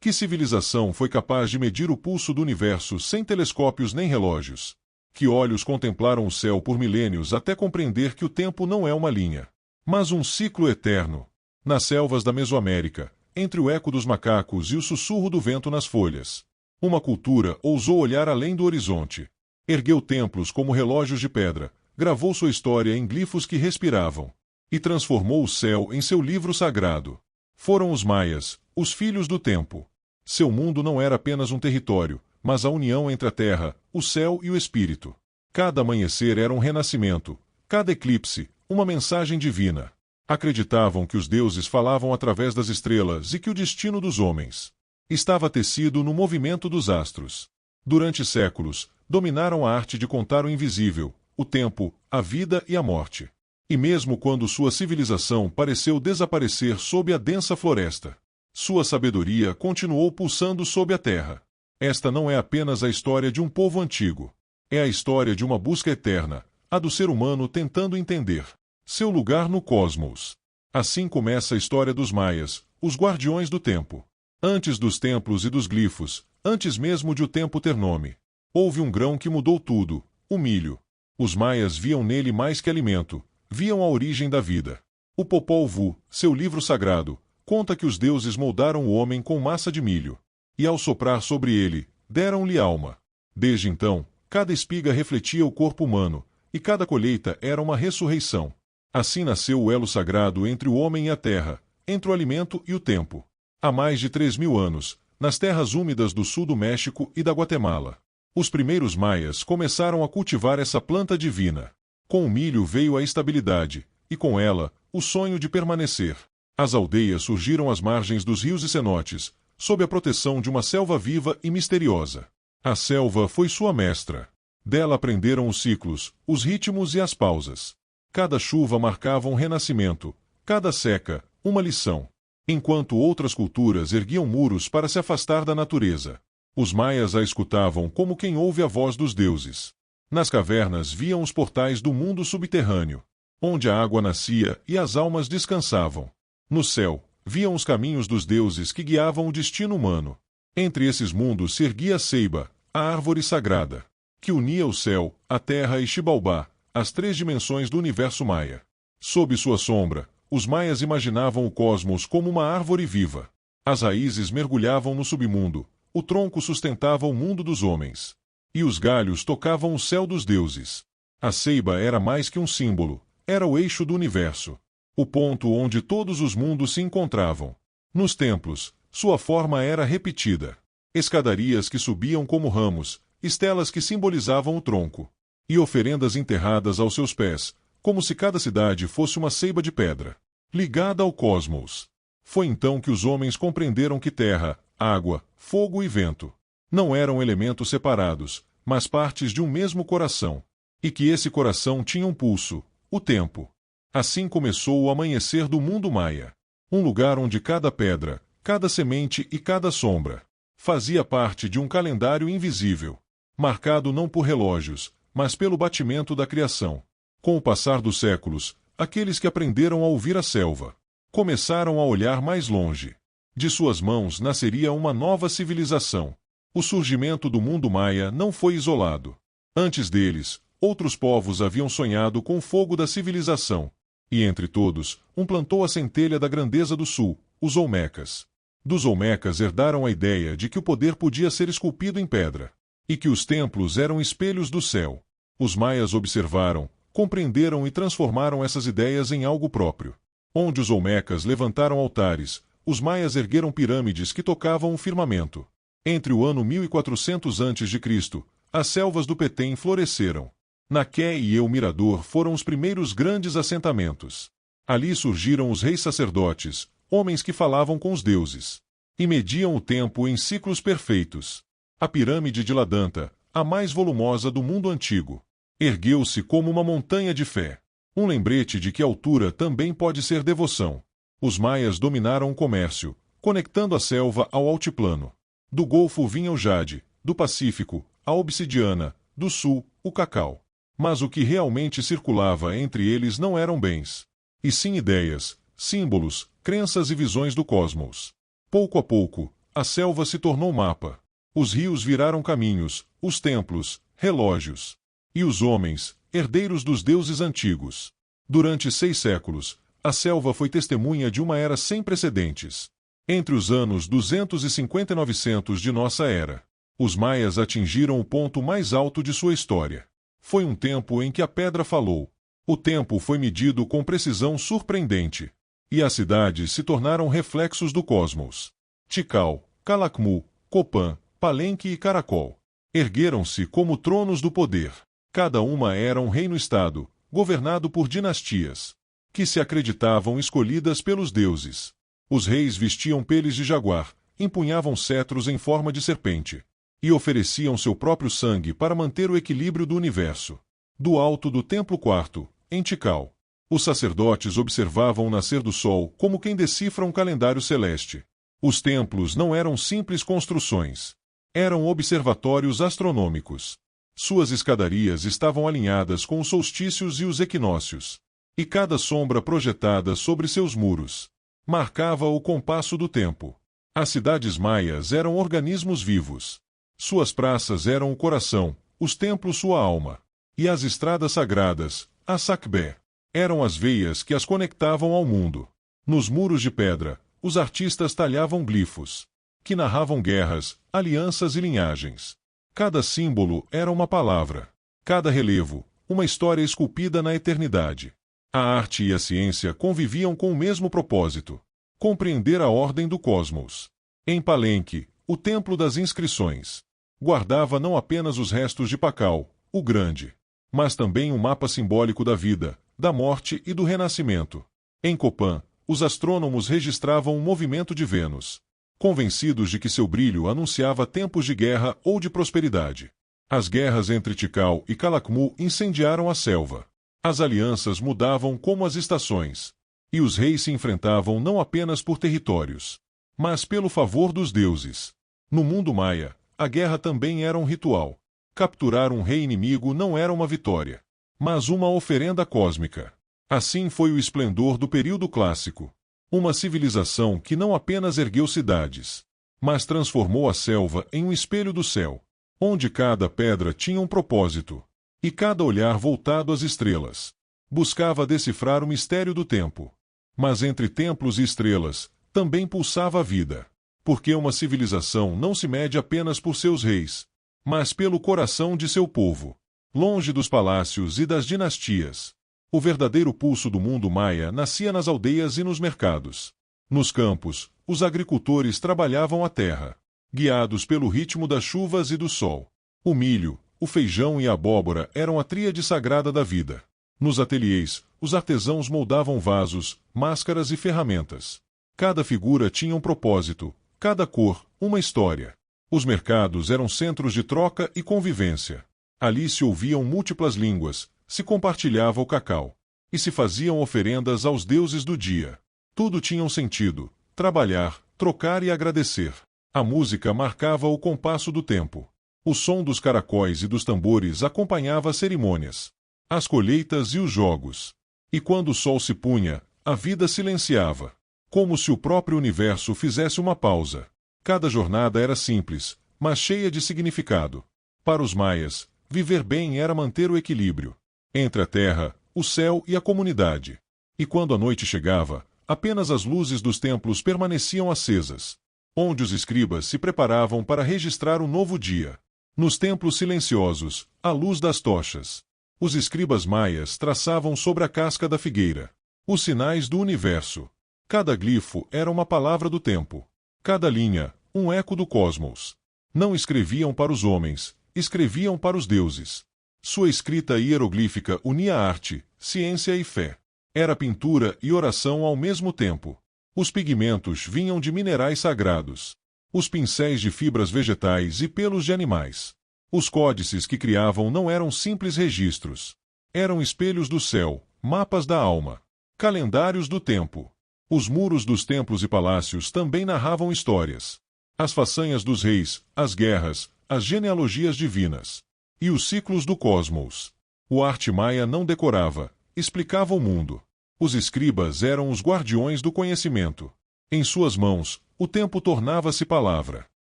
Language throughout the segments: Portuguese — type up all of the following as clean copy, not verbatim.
Que civilização foi capaz de medir o pulso do universo sem telescópios nem relógios? Que olhos contemplaram o céu por milênios até compreender que o tempo não é uma linha, mas um ciclo eterno? Nas selvas da Mesoamérica, entre o eco dos macacos e o sussurro do vento nas folhas, uma cultura ousou olhar além do horizonte. Ergueu templos como relógios de pedra, gravou sua história em glifos que respiravam, e transformou o céu em seu livro sagrado. Foram os maias, os filhos do tempo. Seu mundo não era apenas um território, mas a união entre a terra, o céu e o espírito. Cada amanhecer era um renascimento, cada eclipse, uma mensagem divina. Acreditavam que os deuses falavam através das estrelas e que o destino dos homens estava tecido no movimento dos astros. Durante séculos, dominaram a arte de contar o invisível, o tempo, a vida e a morte. E mesmo quando sua civilização pareceu desaparecer sob a densa floresta, sua sabedoria continuou pulsando sob a terra. Esta não é apenas a história de um povo antigo. É a história de uma busca eterna, a do ser humano tentando entender seu lugar no cosmos. Assim começa a história dos maias, os guardiões do tempo. Antes dos templos e dos glifos, antes mesmo de o tempo ter nome, houve um grão que mudou tudo: o milho. Os maias viam nele mais que alimento, viam a origem da vida. O Popol Vuh, seu livro sagrado, conta que os deuses moldaram o homem com massa de milho, e ao soprar sobre ele, deram-lhe alma. Desde então, cada espiga refletia o corpo humano, e cada colheita era uma ressurreição. Assim nasceu o elo sagrado entre o homem e a terra, entre o alimento e o tempo. Há mais de 3.000 anos, nas terras úmidas do sul do México e da Guatemala, os primeiros maias começaram a cultivar essa planta divina. Com o milho veio a estabilidade, e com ela, o sonho de permanecer. As aldeias surgiram às margens dos rios e cenotes, sob a proteção de uma selva viva e misteriosa. A selva foi sua mestra. Dela aprenderam os ciclos, os ritmos e as pausas. Cada chuva marcava um renascimento, cada seca, uma lição. Enquanto outras culturas erguiam muros para se afastar da natureza, os maias a escutavam como quem ouve a voz dos deuses. Nas cavernas viam os portais do mundo subterrâneo, onde a água nascia e as almas descansavam. No céu, viam os caminhos dos deuses que guiavam o destino humano. Entre esses mundos se erguia a ceiba, a árvore sagrada, que unia o céu, a terra e Xibalbá, as 3 dimensões do universo maia. Sob sua sombra, os maias imaginavam o cosmos como uma árvore viva. As raízes mergulhavam no submundo, o tronco sustentava o mundo dos homens, e os galhos tocavam o céu dos deuses. A ceiba era mais que um símbolo, era o eixo do universo, o ponto onde todos os mundos se encontravam. Nos templos, sua forma era repetida. Escadarias que subiam como ramos, estelas que simbolizavam o tronco, e oferendas enterradas aos seus pés, como se cada cidade fosse uma ceiba de pedra, ligada ao cosmos. Foi então que os homens compreenderam que terra, água, fogo e vento não eram elementos separados, mas partes de um mesmo coração, e que esse coração tinha um pulso, o tempo. Assim começou o amanhecer do mundo maia, um lugar onde cada pedra, cada semente e cada sombra fazia parte de um calendário invisível, marcado não por relógios, mas pelo batimento da criação. Com o passar dos séculos, aqueles que aprenderam a ouvir a selva começaram a olhar mais longe. De suas mãos nasceria uma nova civilização. O surgimento do mundo maia não foi isolado. Antes deles, outros povos haviam sonhado com o fogo da civilização. E entre todos, um plantou a centelha da grandeza do sul, os Olmecas. Dos Olmecas herdaram a ideia de que o poder podia ser esculpido em pedra, e que os templos eram espelhos do céu. Os maias observaram, compreenderam e transformaram essas ideias em algo próprio. Onde os Olmecas levantaram altares, os maias ergueram pirâmides que tocavam o firmamento. Entre o ano 1400 a.C., as selvas do Petém floresceram. Naqué e El Mirador foram os primeiros grandes assentamentos. Ali surgiram os reis sacerdotes, homens que falavam com os deuses, e mediam o tempo em ciclos perfeitos. A pirâmide de Ladanta, a mais volumosa do mundo antigo, ergueu-se como uma montanha de fé. Um lembrete de que a altura também pode ser devoção. Os maias dominaram o comércio, conectando a selva ao altiplano. Do Golfo vinha o jade, do Pacífico, a obsidiana, do Sul, o cacau. Mas o que realmente circulava entre eles não eram bens, e sim ideias, símbolos, crenças e visões do cosmos. Pouco a pouco, a selva se tornou mapa. Os rios viraram caminhos, os templos, relógios. E os homens, herdeiros dos deuses antigos. Durante 6 séculos, a selva foi testemunha de uma era sem precedentes. Entre os anos 250 e 900 de nossa era, os maias atingiram o ponto mais alto de sua história. Foi um tempo em que a pedra falou. O tempo foi medido com precisão surpreendente. E as cidades se tornaram reflexos do cosmos. Tikal, Calakmul, Copan, Palenque e Caracol ergueram-se como tronos do poder. Cada uma era um reino-estado, governado por dinastias, que se acreditavam escolhidas pelos deuses. Os reis vestiam peles de jaguar, empunhavam cetros em forma de serpente, e ofereciam seu próprio sangue para manter o equilíbrio do universo. Do alto do Templo Quarto, em Tikal, os sacerdotes observavam o nascer do sol como quem decifra um calendário celeste. Os templos não eram simples construções. Eram observatórios astronômicos. Suas escadarias estavam alinhadas com os solstícios e os equinócios. E cada sombra projetada sobre seus muros marcava o compasso do tempo. As cidades maias eram organismos vivos. Suas praças eram o coração, os templos sua alma. E as estradas sagradas, a Sakbé, eram as veias que as conectavam ao mundo. Nos muros de pedra, os artistas talhavam glifos, que narravam guerras, alianças e linhagens. Cada símbolo era uma palavra. Cada relevo, uma história esculpida na eternidade. A arte e a ciência conviviam com o mesmo propósito: compreender a ordem do cosmos. Em Palenque, o templo das inscrições guardava não apenas os restos de Pakal, o Grande, mas também um mapa simbólico da vida, da morte e do renascimento. Em Copan, os astrônomos registravam o movimento de Vênus, convencidos de que seu brilho anunciava tempos de guerra ou de prosperidade. As guerras entre Tikal e Calakmul incendiaram a selva. As alianças mudavam como as estações. E os reis se enfrentavam não apenas por territórios, mas pelo favor dos deuses. No mundo maia, a guerra também era um ritual. Capturar um rei inimigo não era uma vitória, mas uma oferenda cósmica. Assim foi o esplendor do período clássico. Uma civilização que não apenas ergueu cidades, mas transformou a selva em um espelho do céu, onde cada pedra tinha um propósito, e cada olhar voltado às estrelas buscava decifrar o mistério do tempo. Mas entre templos e estrelas, também pulsava a vida, porque uma civilização não se mede apenas por seus reis, mas pelo coração de seu povo. Longe dos palácios e das dinastias, o verdadeiro pulso do mundo maia nascia nas aldeias e nos mercados. Nos campos, os agricultores trabalhavam a terra, guiados pelo ritmo das chuvas e do sol. O milho, o feijão e a abóbora eram a tríade sagrada da vida. Nos ateliês, os artesãos moldavam vasos, máscaras e ferramentas. Cada figura tinha um propósito, cada cor, uma história. Os mercados eram centros de troca e convivência. Ali se ouviam múltiplas línguas, se compartilhava o cacau, e se faziam oferendas aos deuses do dia. Tudo tinha um sentido: trabalhar, trocar e agradecer. A música marcava o compasso do tempo. O som dos caracóis e dos tambores acompanhava as cerimônias, as colheitas e os jogos. E quando o sol se punha, a vida silenciava, como se o próprio universo fizesse uma pausa. Cada jornada era simples, mas cheia de significado. Para os maias, viver bem era manter o equilíbrio entre a terra, o céu e a comunidade. E quando a noite chegava, apenas as luzes dos templos permaneciam acesas, onde os escribas se preparavam para registrar o novo dia. Nos templos silenciosos, à luz das tochas, os escribas maias traçavam sobre a casca da figueira os sinais do universo. Cada glifo era uma palavra do tempo. Cada linha, um eco do cosmos. Não escreviam para os homens, escreviam para os deuses. Sua escrita hieroglífica unia arte, ciência e fé. Era pintura e oração ao mesmo tempo. Os pigmentos vinham de minerais sagrados. Os pincéis de fibras vegetais e pelos de animais. Os códices que criavam não eram simples registros. Eram espelhos do céu, mapas da alma, calendários do tempo. Os muros dos templos e palácios também narravam histórias. As façanhas dos reis, as guerras, as genealogias divinas. E os ciclos do cosmos. O arte maia não decorava, explicava o mundo. Os escribas eram os guardiões do conhecimento. Em suas mãos, o tempo tornava-se palavra.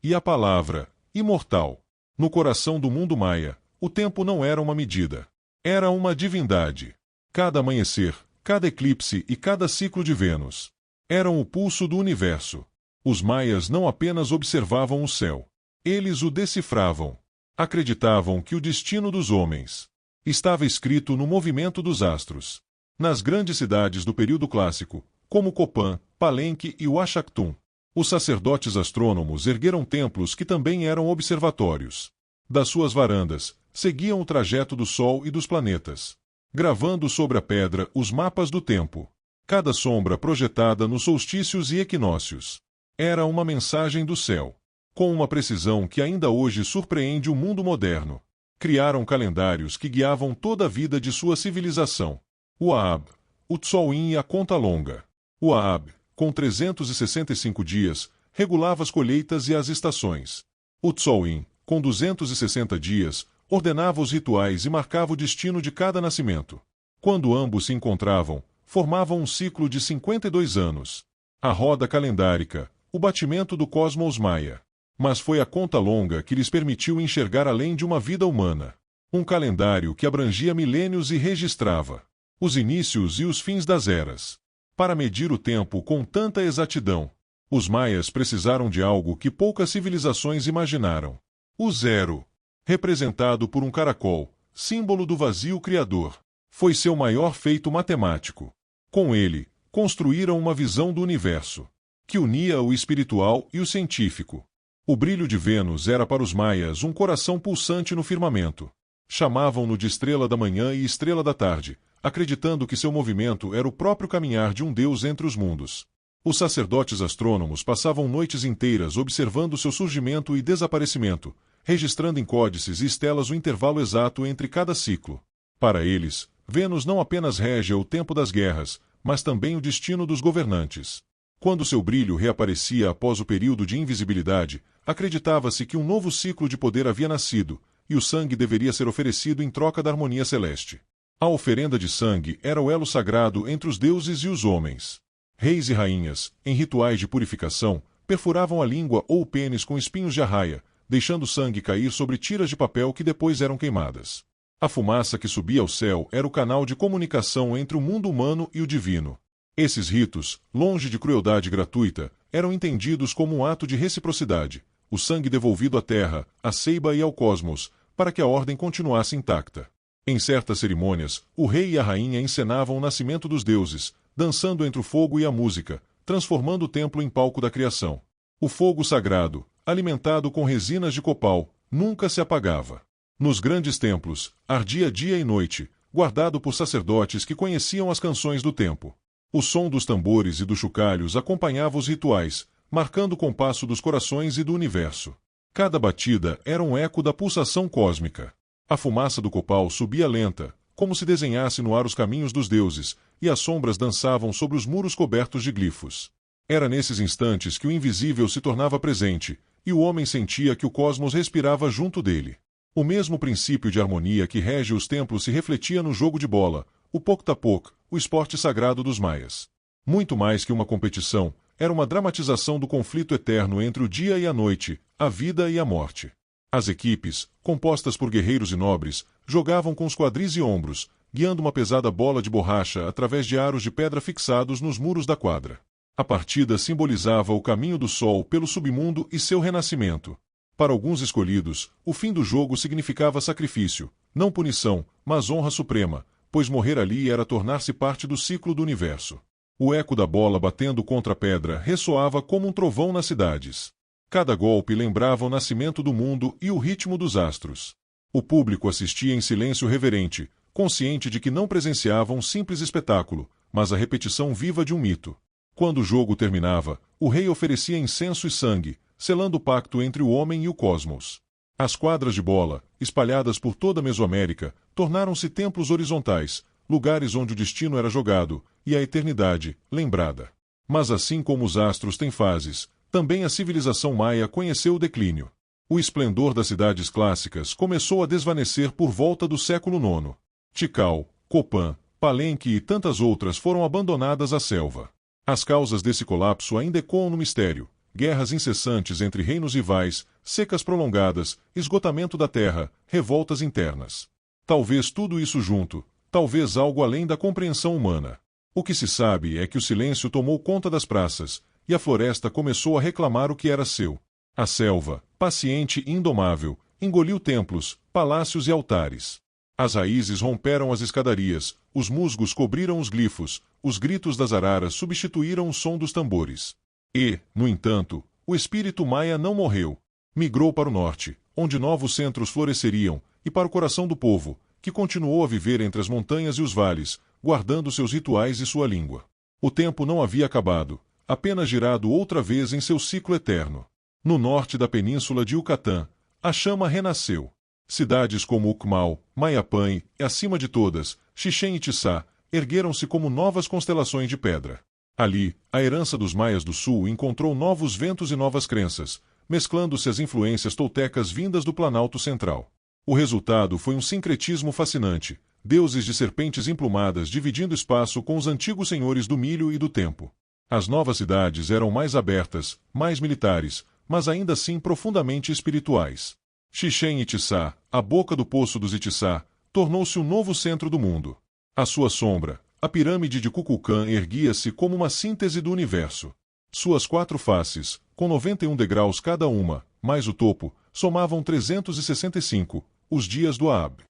E a palavra, imortal. No coração do mundo maia, o tempo não era uma medida. Era uma divindade. Cada amanhecer, cada eclipse e cada ciclo de Vênus eram o pulso do universo. Os maias não apenas observavam o céu. Eles o decifravam. Acreditavam que o destino dos homens estava escrito no movimento dos astros. Nas grandes cidades do período clássico, como Copán, Palenque e Uaxactum, os sacerdotes astrônomos ergueram templos que também eram observatórios. Das suas varandas, seguiam o trajeto do Sol e dos planetas, gravando sobre a pedra os mapas do tempo. Cada sombra projetada nos solstícios e equinócios era uma mensagem do céu. Com uma precisão que ainda hoje surpreende o mundo moderno, criaram calendários que guiavam toda a vida de sua civilização. O Aab, o Tzolin e a conta longa. O Aab, com 365 dias, regulava as colheitas e as estações. O Tzolin, com 260 dias, ordenava os rituais e marcava o destino de cada nascimento. Quando ambos se encontravam, formavam um ciclo de 52 anos. A roda calendárica, o batimento do cosmos maia. Mas foi a conta longa que lhes permitiu enxergar além de uma vida humana. Um calendário que abrangia milênios e registrava os inícios e os fins das eras. Para medir o tempo com tanta exatidão, os maias precisaram de algo que poucas civilizações imaginaram. O zero, representado por um caracol, símbolo do vazio criador, foi seu maior feito matemático. Com ele, construíram uma visão do universo, que unia o espiritual e o científico. O brilho de Vênus era para os maias um coração pulsante no firmamento. Chamavam-no de estrela da manhã e estrela da tarde, acreditando que seu movimento era o próprio caminhar de um deus entre os mundos. Os sacerdotes astrônomos passavam noites inteiras observando seu surgimento e desaparecimento, registrando em códices e estelas o intervalo exato entre cada ciclo. Para eles, Vênus não apenas rege o tempo das guerras, mas também o destino dos governantes. Quando seu brilho reaparecia após o período de invisibilidade, acreditava-se que um novo ciclo de poder havia nascido, e o sangue deveria ser oferecido em troca da harmonia celeste. A oferenda de sangue era o elo sagrado entre os deuses e os homens. Reis e rainhas, em rituais de purificação, perfuravam a língua ou o pênis com espinhos de arraia, deixando sangue cair sobre tiras de papel que depois eram queimadas. A fumaça que subia ao céu era o canal de comunicação entre o mundo humano e o divino. Esses ritos, longe de crueldade gratuita, eram entendidos como um ato de reciprocidade, o sangue devolvido à terra, à seiba e ao cosmos, para que a ordem continuasse intacta. Em certas cerimônias, o rei e a rainha encenavam o nascimento dos deuses, dançando entre o fogo e a música, transformando o templo em palco da criação. O fogo sagrado, alimentado com resinas de copal, nunca se apagava. Nos grandes templos, ardia dia e noite, guardado por sacerdotes que conheciam as canções do tempo. O som dos tambores e dos chocalhos acompanhava os rituais, marcando o compasso dos corações e do universo. Cada batida era um eco da pulsação cósmica. A fumaça do copal subia lenta, como se desenhasse no ar os caminhos dos deuses, e as sombras dançavam sobre os muros cobertos de glifos. Era nesses instantes que o invisível se tornava presente, e o homem sentia que o cosmos respirava junto dele. O mesmo princípio de harmonia que rege os templos se refletia no jogo de bola, o pok-tapok, o esporte sagrado dos maias. Muito mais que uma competição, era uma dramatização do conflito eterno entre o dia e a noite, a vida e a morte. As equipes, compostas por guerreiros e nobres, jogavam com os quadris e ombros, guiando uma pesada bola de borracha através de aros de pedra fixados nos muros da quadra. A partida simbolizava o caminho do sol pelo submundo e seu renascimento. Para alguns escolhidos, o fim do jogo significava sacrifício, não punição, mas honra suprema, pois morrer ali era tornar-se parte do ciclo do universo. O eco da bola batendo contra a pedra ressoava como um trovão nas cidades. Cada golpe lembrava o nascimento do mundo e o ritmo dos astros. O público assistia em silêncio reverente, consciente de que não presenciava um simples espetáculo, mas a repetição viva de um mito. Quando o jogo terminava, o rei oferecia incenso e sangue, selando o pacto entre o homem e o cosmos. As quadras de bola, espalhadas por toda a Mesoamérica, tornaram-se templos horizontais, lugares onde o destino era jogado, e a eternidade, lembrada. Mas assim como os astros têm fases, também a civilização maia conheceu o declínio. O esplendor das cidades clássicas começou a desvanecer por volta do século IX. Tikal, Copán, Palenque e tantas outras foram abandonadas à selva. As causas desse colapso ainda ecoam no mistério: guerras incessantes entre reinos rivais, secas prolongadas, esgotamento da terra, revoltas internas. Talvez tudo isso junto, talvez algo além da compreensão humana. O que se sabe é que o silêncio tomou conta das praças, e a floresta começou a reclamar o que era seu. A selva, paciente e indomável, engoliu templos, palácios e altares. As raízes romperam as escadarias, os musgos cobriram os glifos, os gritos das araras substituíram o som dos tambores. E, no entanto, o espírito maia não morreu. Migrou para o norte, onde novos centros floresceriam, e para o coração do povo, que continuou a viver entre as montanhas e os vales, guardando seus rituais e sua língua. O tempo não havia acabado, apenas girado outra vez em seu ciclo eterno. No norte da península de Yucatán, a chama renasceu. Cidades como Ucmal, Mayapã e, acima de todas, Chichén Itzá, ergueram-se como novas constelações de pedra. Ali, a herança dos maias do sul encontrou novos ventos e novas crenças, mesclando-se as influências toltecas vindas do Planalto Central. O resultado foi um sincretismo fascinante, deuses de serpentes emplumadas dividindo espaço com os antigos senhores do milho e do tempo. As novas cidades eram mais abertas, mais militares, mas ainda assim profundamente espirituais. Chichén Itzá, a boca do poço dos Itzá, tornou-se o novo centro do mundo. À sua sombra, a pirâmide de Kukulcán erguia-se como uma síntese do universo. Suas 4 faces, com 91 degraus cada uma, mais o topo, somavam 365, os dias do Aab.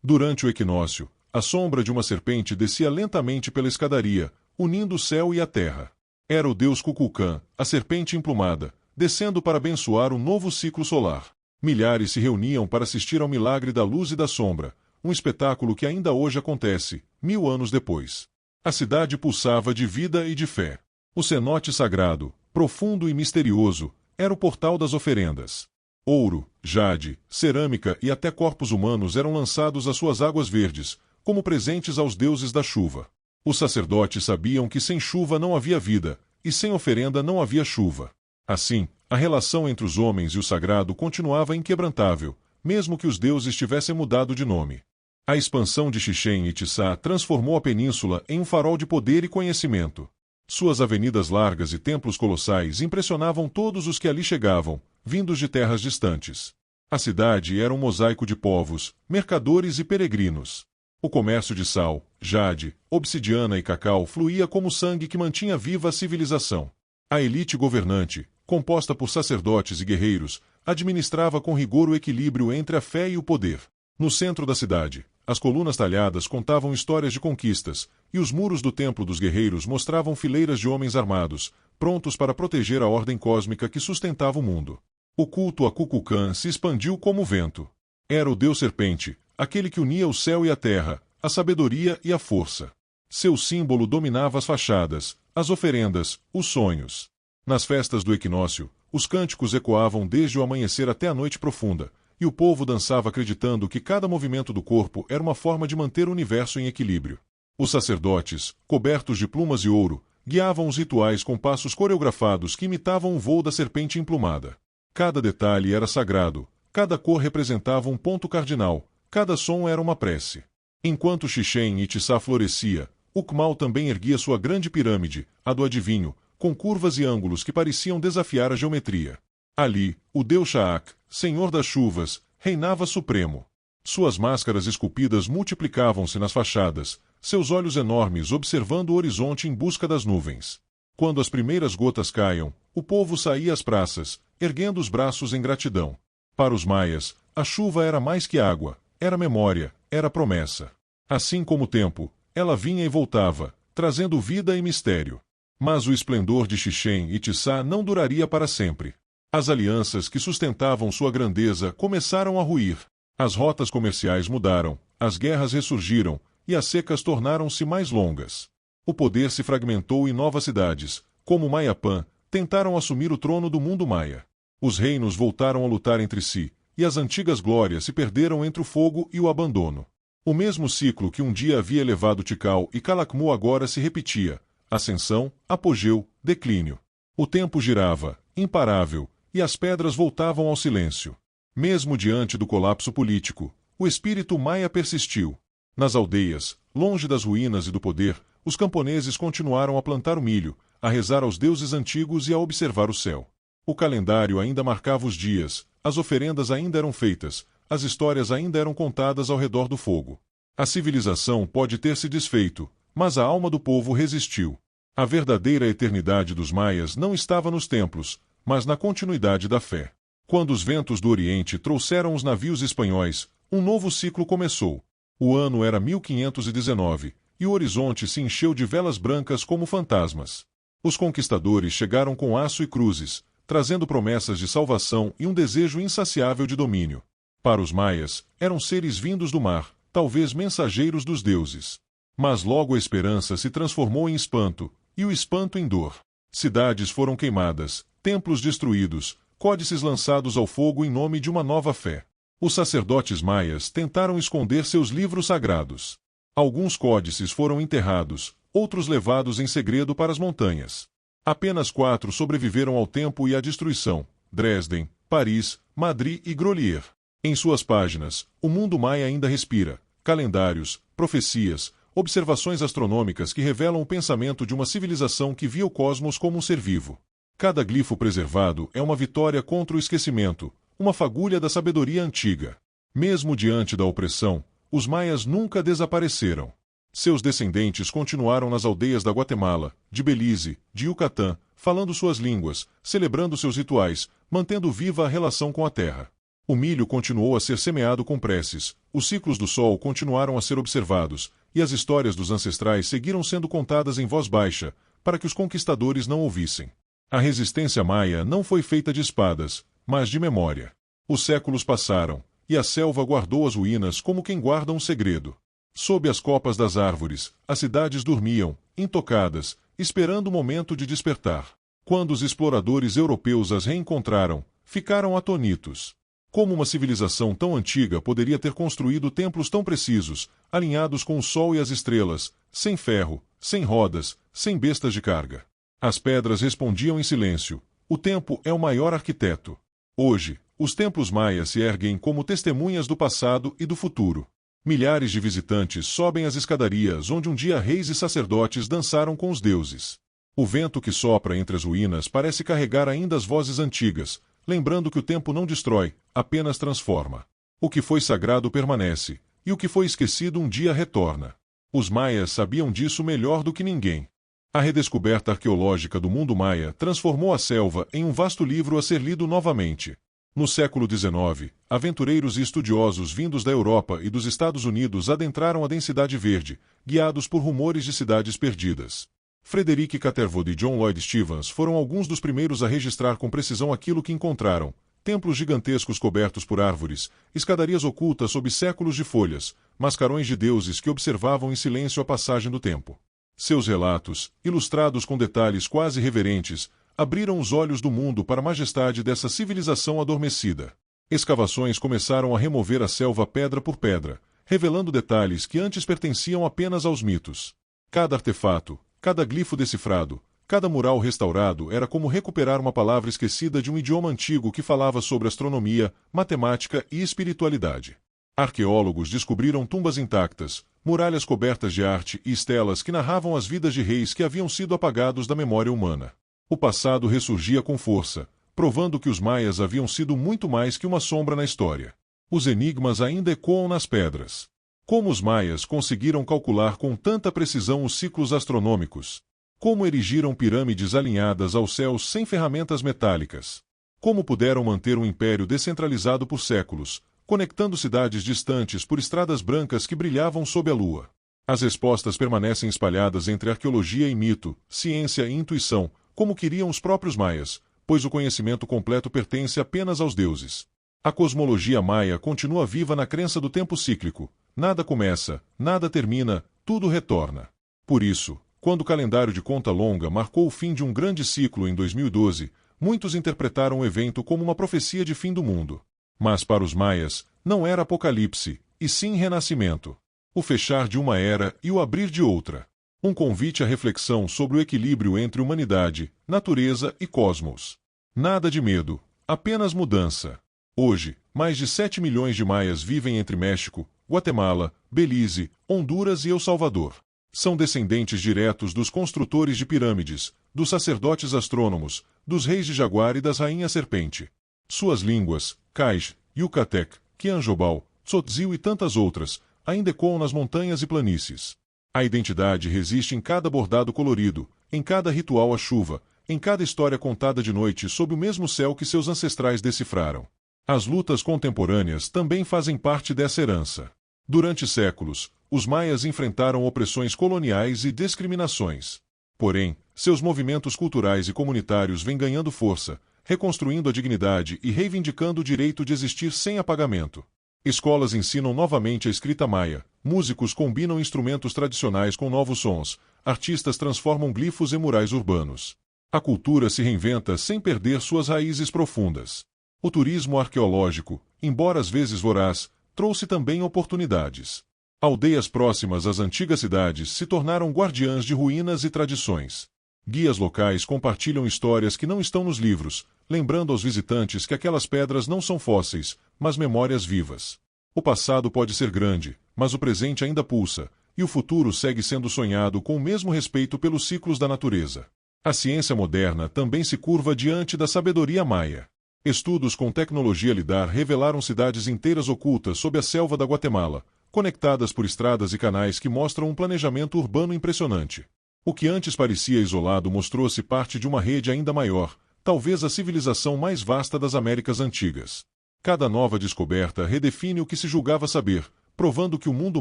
Durante o equinócio, a sombra de uma serpente descia lentamente pela escadaria, unindo o céu e a terra. Era o deus Kukulcán, a serpente emplumada, descendo para abençoar o novo ciclo solar. Milhares se reuniam para assistir ao milagre da luz e da sombra, um espetáculo que ainda hoje acontece, 1000 anos depois. A cidade pulsava de vida e de fé. O cenote sagrado, profundo e misterioso, era o portal das oferendas. Ouro, jade, cerâmica e até corpos humanos eram lançados às suas águas verdes, como presentes aos deuses da chuva. Os sacerdotes sabiam que sem chuva não havia vida, e sem oferenda não havia chuva. Assim, a relação entre os homens e o sagrado continuava inquebrantável, mesmo que os deuses tivessem mudado de nome. A expansão de Chichén Itzá transformou a península em um farol de poder e conhecimento. Suas avenidas largas e templos colossais impressionavam todos os que ali chegavam, vindos de terras distantes. A cidade era um mosaico de povos, mercadores e peregrinos. O comércio de sal, jade, obsidiana e cacau fluía como sangue que mantinha viva a civilização. A elite governante, composta por sacerdotes e guerreiros, administrava com rigor o equilíbrio entre a fé e o poder. No centro da cidade, as colunas talhadas contavam histórias de conquistas, e os muros do Templo dos Guerreiros mostravam fileiras de homens armados, prontos para proteger a ordem cósmica que sustentava o mundo. O culto a Kukulcán se expandiu como o vento. Era o deus serpente, aquele que unia o céu e a terra, a sabedoria e a força. Seu símbolo dominava as fachadas, as oferendas, os sonhos. Nas festas do equinócio, os cânticos ecoavam desde o amanhecer até a noite profunda, e o povo dançava acreditando que cada movimento do corpo era uma forma de manter o universo em equilíbrio. Os sacerdotes, cobertos de plumas e ouro, guiavam os rituais com passos coreografados que imitavam o voo da serpente emplumada. Cada detalhe era sagrado, cada cor representava um ponto cardinal, cada som era uma prece. Enquanto Chichén Itzá florescia, Ucmal também erguia sua grande pirâmide, a do adivinho, com curvas e ângulos que pareciam desafiar a geometria. Ali, o deus Shaak, senhor das chuvas, reinava supremo. Suas máscaras esculpidas multiplicavam-se nas fachadas, seus olhos enormes observando o horizonte em busca das nuvens. Quando as primeiras gotas caiam, o povo saía às praças, erguendo os braços em gratidão. Para os maias, a chuva era mais que água, era memória, era promessa. Assim como o tempo, ela vinha e voltava, trazendo vida e mistério. Mas o esplendor de Chichén Itzá não duraria para sempre. As alianças que sustentavam sua grandeza começaram a ruir. As rotas comerciais mudaram, as guerras ressurgiram, e as secas tornaram-se mais longas. O poder se fragmentou e novas cidades, como Mayapã, tentaram assumir o trono do mundo maia. Os reinos voltaram a lutar entre si, e as antigas glórias se perderam entre o fogo e o abandono. O mesmo ciclo que um dia havia elevado Tikal e Calakmul agora se repetia: ascensão, apogeu, declínio. O tempo girava, imparável, e as pedras voltavam ao silêncio. Mesmo diante do colapso político, o espírito maia persistiu. Nas aldeias, longe das ruínas e do poder, os camponeses continuaram a plantar o milho, a rezar aos deuses antigos e a observar o céu. O calendário ainda marcava os dias, as oferendas ainda eram feitas, as histórias ainda eram contadas ao redor do fogo. A civilização pode ter se desfeito, mas a alma do povo resistiu. A verdadeira eternidade dos maias não estava nos templos, mas na continuidade da fé. Quando os ventos do Oriente trouxeram os navios espanhóis, um novo ciclo começou. O ano era 1519, e o horizonte se encheu de velas brancas como fantasmas. Os conquistadores chegaram com aço e cruzes, trazendo promessas de salvação e um desejo insaciável de domínio. Para os maias, eram seres vindos do mar, talvez mensageiros dos deuses. Mas logo a esperança se transformou em espanto, e o espanto em dor. Cidades foram queimadas, templos destruídos, códices lançados ao fogo em nome de uma nova fé. Os sacerdotes maias tentaram esconder seus livros sagrados. Alguns códices foram enterrados, outros levados em segredo para as montanhas. Apenas 4 sobreviveram ao tempo e à destruição: Dresden, Paris, Madrid e Grolier. Em suas páginas, o mundo maia ainda respira. Calendários, profecias, observações astronômicas que revelam o pensamento de uma civilização que via o cosmos como um ser vivo. Cada glifo preservado é uma vitória contra o esquecimento, uma fagulha da sabedoria antiga. Mesmo diante da opressão, os maias nunca desapareceram. Seus descendentes continuaram nas aldeias da Guatemala, de Belize, de Yucatán, falando suas línguas, celebrando seus rituais, mantendo viva a relação com a terra. O milho continuou a ser semeado com preces, os ciclos do sol continuaram a ser observados, e as histórias dos ancestrais seguiram sendo contadas em voz baixa, para que os conquistadores não ouvissem. A resistência maia não foi feita de espadas, mas de memória. Os séculos passaram, e a selva guardou as ruínas como quem guarda um segredo. Sob as copas das árvores, as cidades dormiam, intocadas, esperando o momento de despertar. Quando os exploradores europeus as reencontraram, ficaram atonitos. Como uma civilização tão antiga poderia ter construído templos tão precisos, alinhados com o sol e as estrelas, sem ferro, sem rodas, sem bestas de carga? As pedras respondiam em silêncio: o tempo é o maior arquiteto. Hoje, os templos maias se erguem como testemunhas do passado e do futuro. Milhares de visitantes sobem as escadarias onde um dia reis e sacerdotes dançaram com os deuses. O vento que sopra entre as ruínas parece carregar ainda as vozes antigas, lembrando que o tempo não destrói, apenas transforma. O que foi sagrado permanece, e o que foi esquecido um dia retorna. Os maias sabiam disso melhor do que ninguém. A redescoberta arqueológica do mundo maia transformou a selva em um vasto livro a ser lido novamente. No século XIX, aventureiros e estudiosos vindos da Europa e dos Estados Unidos adentraram a densidade verde, guiados por rumores de cidades perdidas. Frederick Catherwood e John Lloyd Stevens foram alguns dos primeiros a registrar com precisão aquilo que encontraram: templos gigantescos cobertos por árvores, escadarias ocultas sob séculos de folhas, mascarões de deuses que observavam em silêncio a passagem do tempo. Seus relatos, ilustrados com detalhes quase reverentes, abriram os olhos do mundo para a majestade dessa civilização adormecida. Escavações começaram a remover a selva pedra por pedra, revelando detalhes que antes pertenciam apenas aos mitos. Cada artefato, cada glifo decifrado, cada mural restaurado era como recuperar uma palavra esquecida de um idioma antigo que falava sobre astronomia, matemática e espiritualidade. Arqueólogos descobriram tumbas intactas, muralhas cobertas de arte e estelas que narravam as vidas de reis que haviam sido apagados da memória humana. O passado ressurgia com força, provando que os maias haviam sido muito mais que uma sombra na história. Os enigmas ainda ecoam nas pedras. Como os maias conseguiram calcular com tanta precisão os ciclos astronômicos? Como erigiram pirâmides alinhadas aos céus sem ferramentas metálicas? Como puderam manter um império descentralizado por séculos, conectando cidades distantes por estradas brancas que brilhavam sob a lua? As respostas permanecem espalhadas entre arqueologia e mito, ciência e intuição, como queriam os próprios maias, pois o conhecimento completo pertence apenas aos deuses. A cosmologia maia continua viva na crença do tempo cíclico: nada começa, nada termina, tudo retorna. Por isso, quando o calendário de conta longa marcou o fim de um grande ciclo em 2012, muitos interpretaram o evento como uma profecia de fim do mundo. Mas para os maias, não era apocalipse, e sim renascimento. O fechar de uma era e o abrir de outra. Um convite à reflexão sobre o equilíbrio entre humanidade, natureza e cosmos. Nada de medo, apenas mudança. Hoje, mais de 7 milhões de maias vivem entre México, Guatemala, Belize, Honduras e El Salvador. São descendentes diretos dos construtores de pirâmides, dos sacerdotes astrônomos, dos reis de Jaguar e das rainhas serpente. Suas línguas, Kaish, Yucatec, Quianjobal, Tzotzil e tantas outras, ainda ecoam nas montanhas e planícies. A identidade resiste em cada bordado colorido, em cada ritual à chuva, em cada história contada de noite sob o mesmo céu que seus ancestrais decifraram. As lutas contemporâneas também fazem parte dessa herança. Durante séculos, os maias enfrentaram opressões coloniais e discriminações. Porém, seus movimentos culturais e comunitários vêm ganhando força, reconstruindo a dignidade e reivindicando o direito de existir sem apagamento. Escolas ensinam novamente a escrita maia, músicos combinam instrumentos tradicionais com novos sons, artistas transformam glifos em murais urbanos. A cultura se reinventa sem perder suas raízes profundas. O turismo arqueológico, embora às vezes voraz, trouxe também oportunidades. Aldeias próximas às antigas cidades se tornaram guardiãs de ruínas e tradições. Guias locais compartilham histórias que não estão nos livros, lembrando aos visitantes que aquelas pedras não são fósseis, mas memórias vivas. O passado pode ser grande, mas o presente ainda pulsa, e o futuro segue sendo sonhado com o mesmo respeito pelos ciclos da natureza. A ciência moderna também se curva diante da sabedoria maia. Estudos com tecnologia lidar revelaram cidades inteiras ocultas sob a selva da Guatemala, conectadas por estradas e canais que mostram um planejamento urbano impressionante. O que antes parecia isolado mostrou-se parte de uma rede ainda maior, talvez a civilização mais vasta das Américas Antigas. Cada nova descoberta redefine o que se julgava saber, provando que o mundo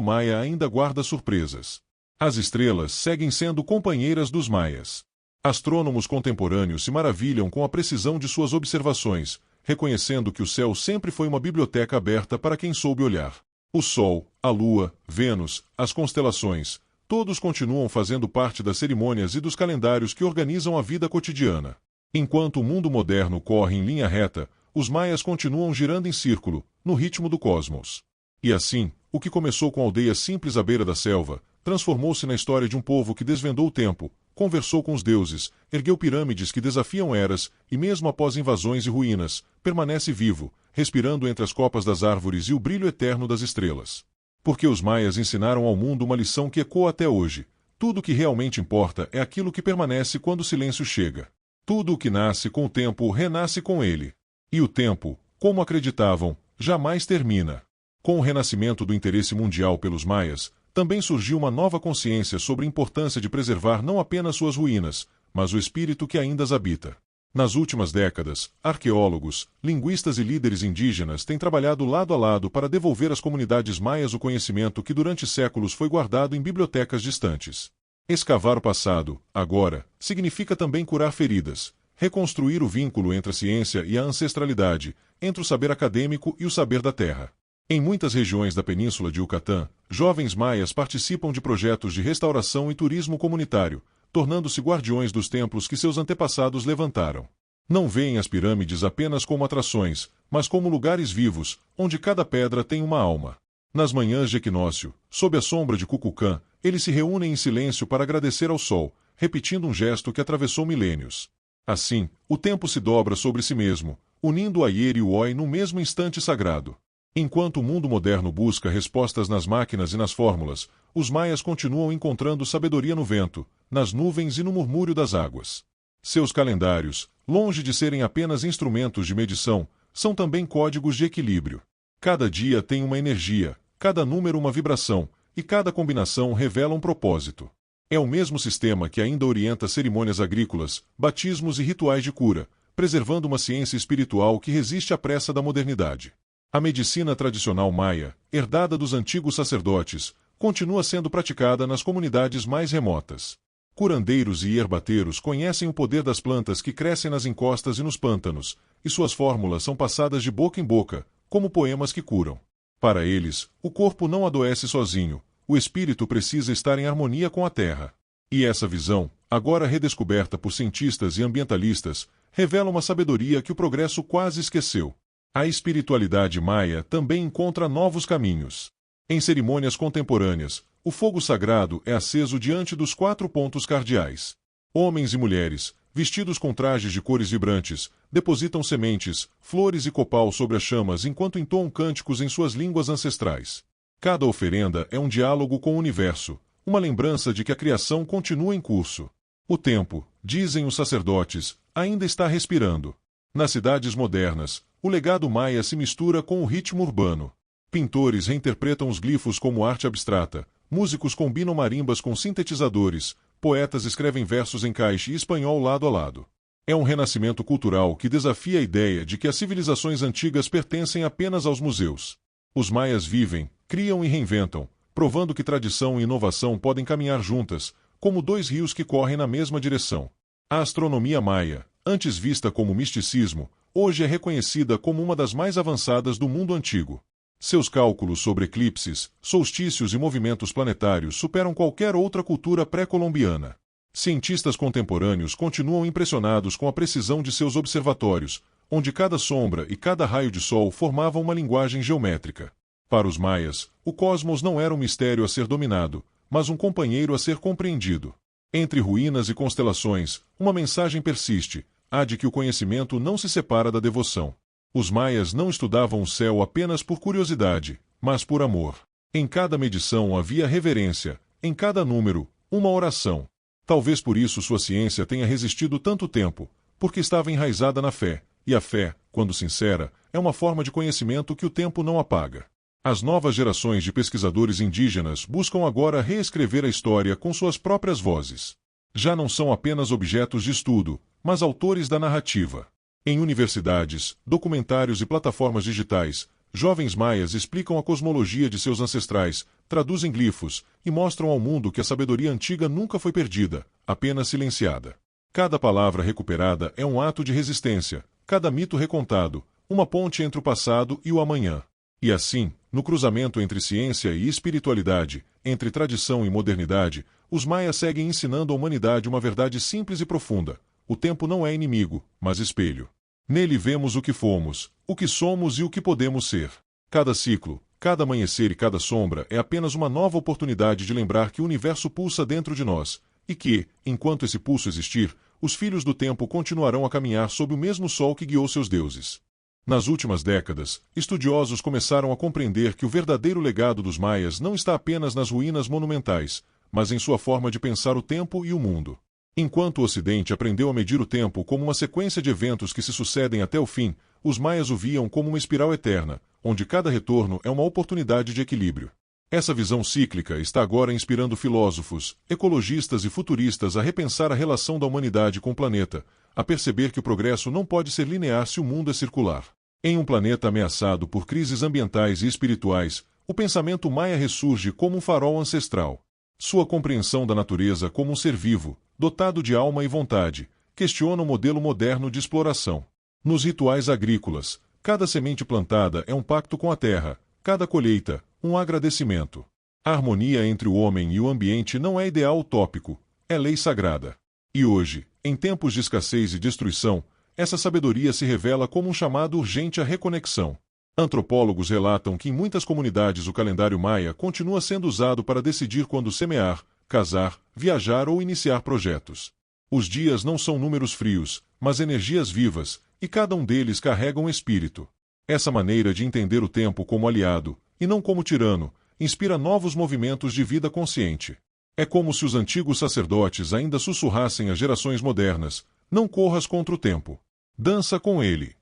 maia ainda guarda surpresas. As estrelas seguem sendo companheiras dos maias. Astrônomos contemporâneos se maravilham com a precisão de suas observações, reconhecendo que o céu sempre foi uma biblioteca aberta para quem soube olhar. O Sol, a Lua, Vênus, as constelações, todos continuam fazendo parte das cerimônias e dos calendários que organizam a vida cotidiana. Enquanto o mundo moderno corre em linha reta, os maias continuam girando em círculo, no ritmo do cosmos. E assim, o que começou com aldeias simples à beira da selva, transformou-se na história de um povo que desvendou o tempo, conversou com os deuses, ergueu pirâmides que desafiam eras e, mesmo após invasões e ruínas, permanece vivo, respirando entre as copas das árvores e o brilho eterno das estrelas. Porque os maias ensinaram ao mundo uma lição que ecoa até hoje. Tudo o que realmente importa é aquilo que permanece quando o silêncio chega. Tudo o que nasce com o tempo renasce com ele. E o tempo, como acreditavam, jamais termina. Com o renascimento do interesse mundial pelos maias, também surgiu uma nova consciência sobre a importância de preservar não apenas suas ruínas, mas o espírito que ainda as habita. Nas últimas décadas, arqueólogos, linguistas e líderes indígenas têm trabalhado lado a lado para devolver às comunidades maias o conhecimento que durante séculos foi guardado em bibliotecas distantes. Escavar o passado, agora, significa também curar feridas, reconstruir o vínculo entre a ciência e a ancestralidade, entre o saber acadêmico e o saber da terra. Em muitas regiões da península de Yucatán, jovens maias participam de projetos de restauração e turismo comunitário, tornando-se guardiões dos templos que seus antepassados levantaram. Não veem as pirâmides apenas como atrações, mas como lugares vivos, onde cada pedra tem uma alma. Nas manhãs de equinócio, sob a sombra de Cucucã, eles se reúnem em silêncio para agradecer ao sol, repetindo um gesto que atravessou milênios. Assim, o tempo se dobra sobre si mesmo, unindo o Ayer e o Oi no mesmo instante sagrado. Enquanto o mundo moderno busca respostas nas máquinas e nas fórmulas, os maias continuam encontrando sabedoria no vento, nas nuvens e no murmúrio das águas. Seus calendários, longe de serem apenas instrumentos de medição, são também códigos de equilíbrio. Cada dia tem uma energia, cada número uma vibração, e cada combinação revela um propósito. É o mesmo sistema que ainda orienta cerimônias agrícolas, batismos e rituais de cura, preservando uma ciência espiritual que resiste à pressa da modernidade. A medicina tradicional maia, herdada dos antigos sacerdotes, continua sendo praticada nas comunidades mais remotas. Curandeiros e herbateiros conhecem o poder das plantas que crescem nas encostas e nos pântanos, e suas fórmulas são passadas de boca em boca, como poemas que curam. Para eles, o corpo não adoece sozinho, o espírito precisa estar em harmonia com a terra. E essa visão, agora redescoberta por cientistas e ambientalistas, revela uma sabedoria que o progresso quase esqueceu. A espiritualidade maia também encontra novos caminhos. Em cerimônias contemporâneas, o fogo sagrado é aceso diante dos 4 pontos cardeais. Homens e mulheres, vestidos com trajes de cores vibrantes, depositam sementes, flores e copal sobre as chamas enquanto entoam cânticos em suas línguas ancestrais. Cada oferenda é um diálogo com o universo, uma lembrança de que a criação continua em curso. O tempo, dizem os sacerdotes, ainda está respirando. Nas cidades modernas, o legado maia se mistura com o ritmo urbano. Pintores reinterpretam os glifos como arte abstrata, músicos combinam marimbas com sintetizadores, poetas escrevem versos em caixa e espanhol lado a lado. É um renascimento cultural que desafia a ideia de que as civilizações antigas pertencem apenas aos museus. Os maias vivem, criam e reinventam, provando que tradição e inovação podem caminhar juntas, como dois rios que correm na mesma direção. A astronomia maia, antes vista como misticismo, hoje é reconhecida como uma das mais avançadas do mundo antigo. Seus cálculos sobre eclipses, solstícios e movimentos planetários superam qualquer outra cultura pré-colombiana. Cientistas contemporâneos continuam impressionados com a precisão de seus observatórios, onde cada sombra e cada raio de sol formavam uma linguagem geométrica. Para os maias, o cosmos não era um mistério a ser dominado, mas um companheiro a ser compreendido. Entre ruínas e constelações, uma mensagem persiste, a de que o conhecimento não se separa da devoção. Os maias não estudavam o céu apenas por curiosidade, mas por amor. Em cada medição havia reverência, em cada número, uma oração. Talvez por isso sua ciência tenha resistido tanto tempo, porque estava enraizada na fé, e a fé, quando sincera, é uma forma de conhecimento que o tempo não apaga. As novas gerações de pesquisadores indígenas buscam agora reescrever a história com suas próprias vozes. Já não são apenas objetos de estudo, mas autores da narrativa. Em universidades, documentários e plataformas digitais, jovens maias explicam a cosmologia de seus ancestrais, traduzem glifos e mostram ao mundo que a sabedoria antiga nunca foi perdida, apenas silenciada. Cada palavra recuperada é um ato de resistência, cada mito recontado, uma ponte entre o passado e o amanhã. E assim, no cruzamento entre ciência e espiritualidade, entre tradição e modernidade, os maias seguem ensinando à humanidade uma verdade simples e profunda: o tempo não é inimigo, mas espelho. Nele vemos o que fomos, o que somos e o que podemos ser. Cada ciclo, cada amanhecer e cada sombra é apenas uma nova oportunidade de lembrar que o universo pulsa dentro de nós, e que, enquanto esse pulso existir, os filhos do tempo continuarão a caminhar sob o mesmo sol que guiou seus deuses. Nas últimas décadas, estudiosos começaram a compreender que o verdadeiro legado dos maias não está apenas nas ruínas monumentais, mas em sua forma de pensar o tempo e o mundo. Enquanto o Ocidente aprendeu a medir o tempo como uma sequência de eventos que se sucedem até o fim, os maias o viam como uma espiral eterna, onde cada retorno é uma oportunidade de equilíbrio. Essa visão cíclica está agora inspirando filósofos, ecologistas e futuristas a repensar a relação da humanidade com o planeta, a perceber que o progresso não pode ser linear se o mundo é circular. Em um planeta ameaçado por crises ambientais e espirituais, o pensamento maia ressurge como um farol ancestral. Sua compreensão da natureza como um ser vivo, dotado de alma e vontade, questiona o modelo moderno de exploração. Nos rituais agrícolas, cada semente plantada é um pacto com a terra, cada colheita, um agradecimento. A harmonia entre o homem e o ambiente não é ideal utópico, é lei sagrada. E hoje, em tempos de escassez e destruição, essa sabedoria se revela como um chamado urgente à reconexão. Antropólogos relatam que em muitas comunidades o calendário maia continua sendo usado para decidir quando semear, casar, viajar ou iniciar projetos. Os dias não são números frios, mas energias vivas, e cada um deles carrega um espírito. Essa maneira de entender o tempo como aliado, e não como tirano, inspira novos movimentos de vida consciente. É como se os antigos sacerdotes ainda sussurrassem às gerações modernas: não corras contra o tempo. Dança com ele.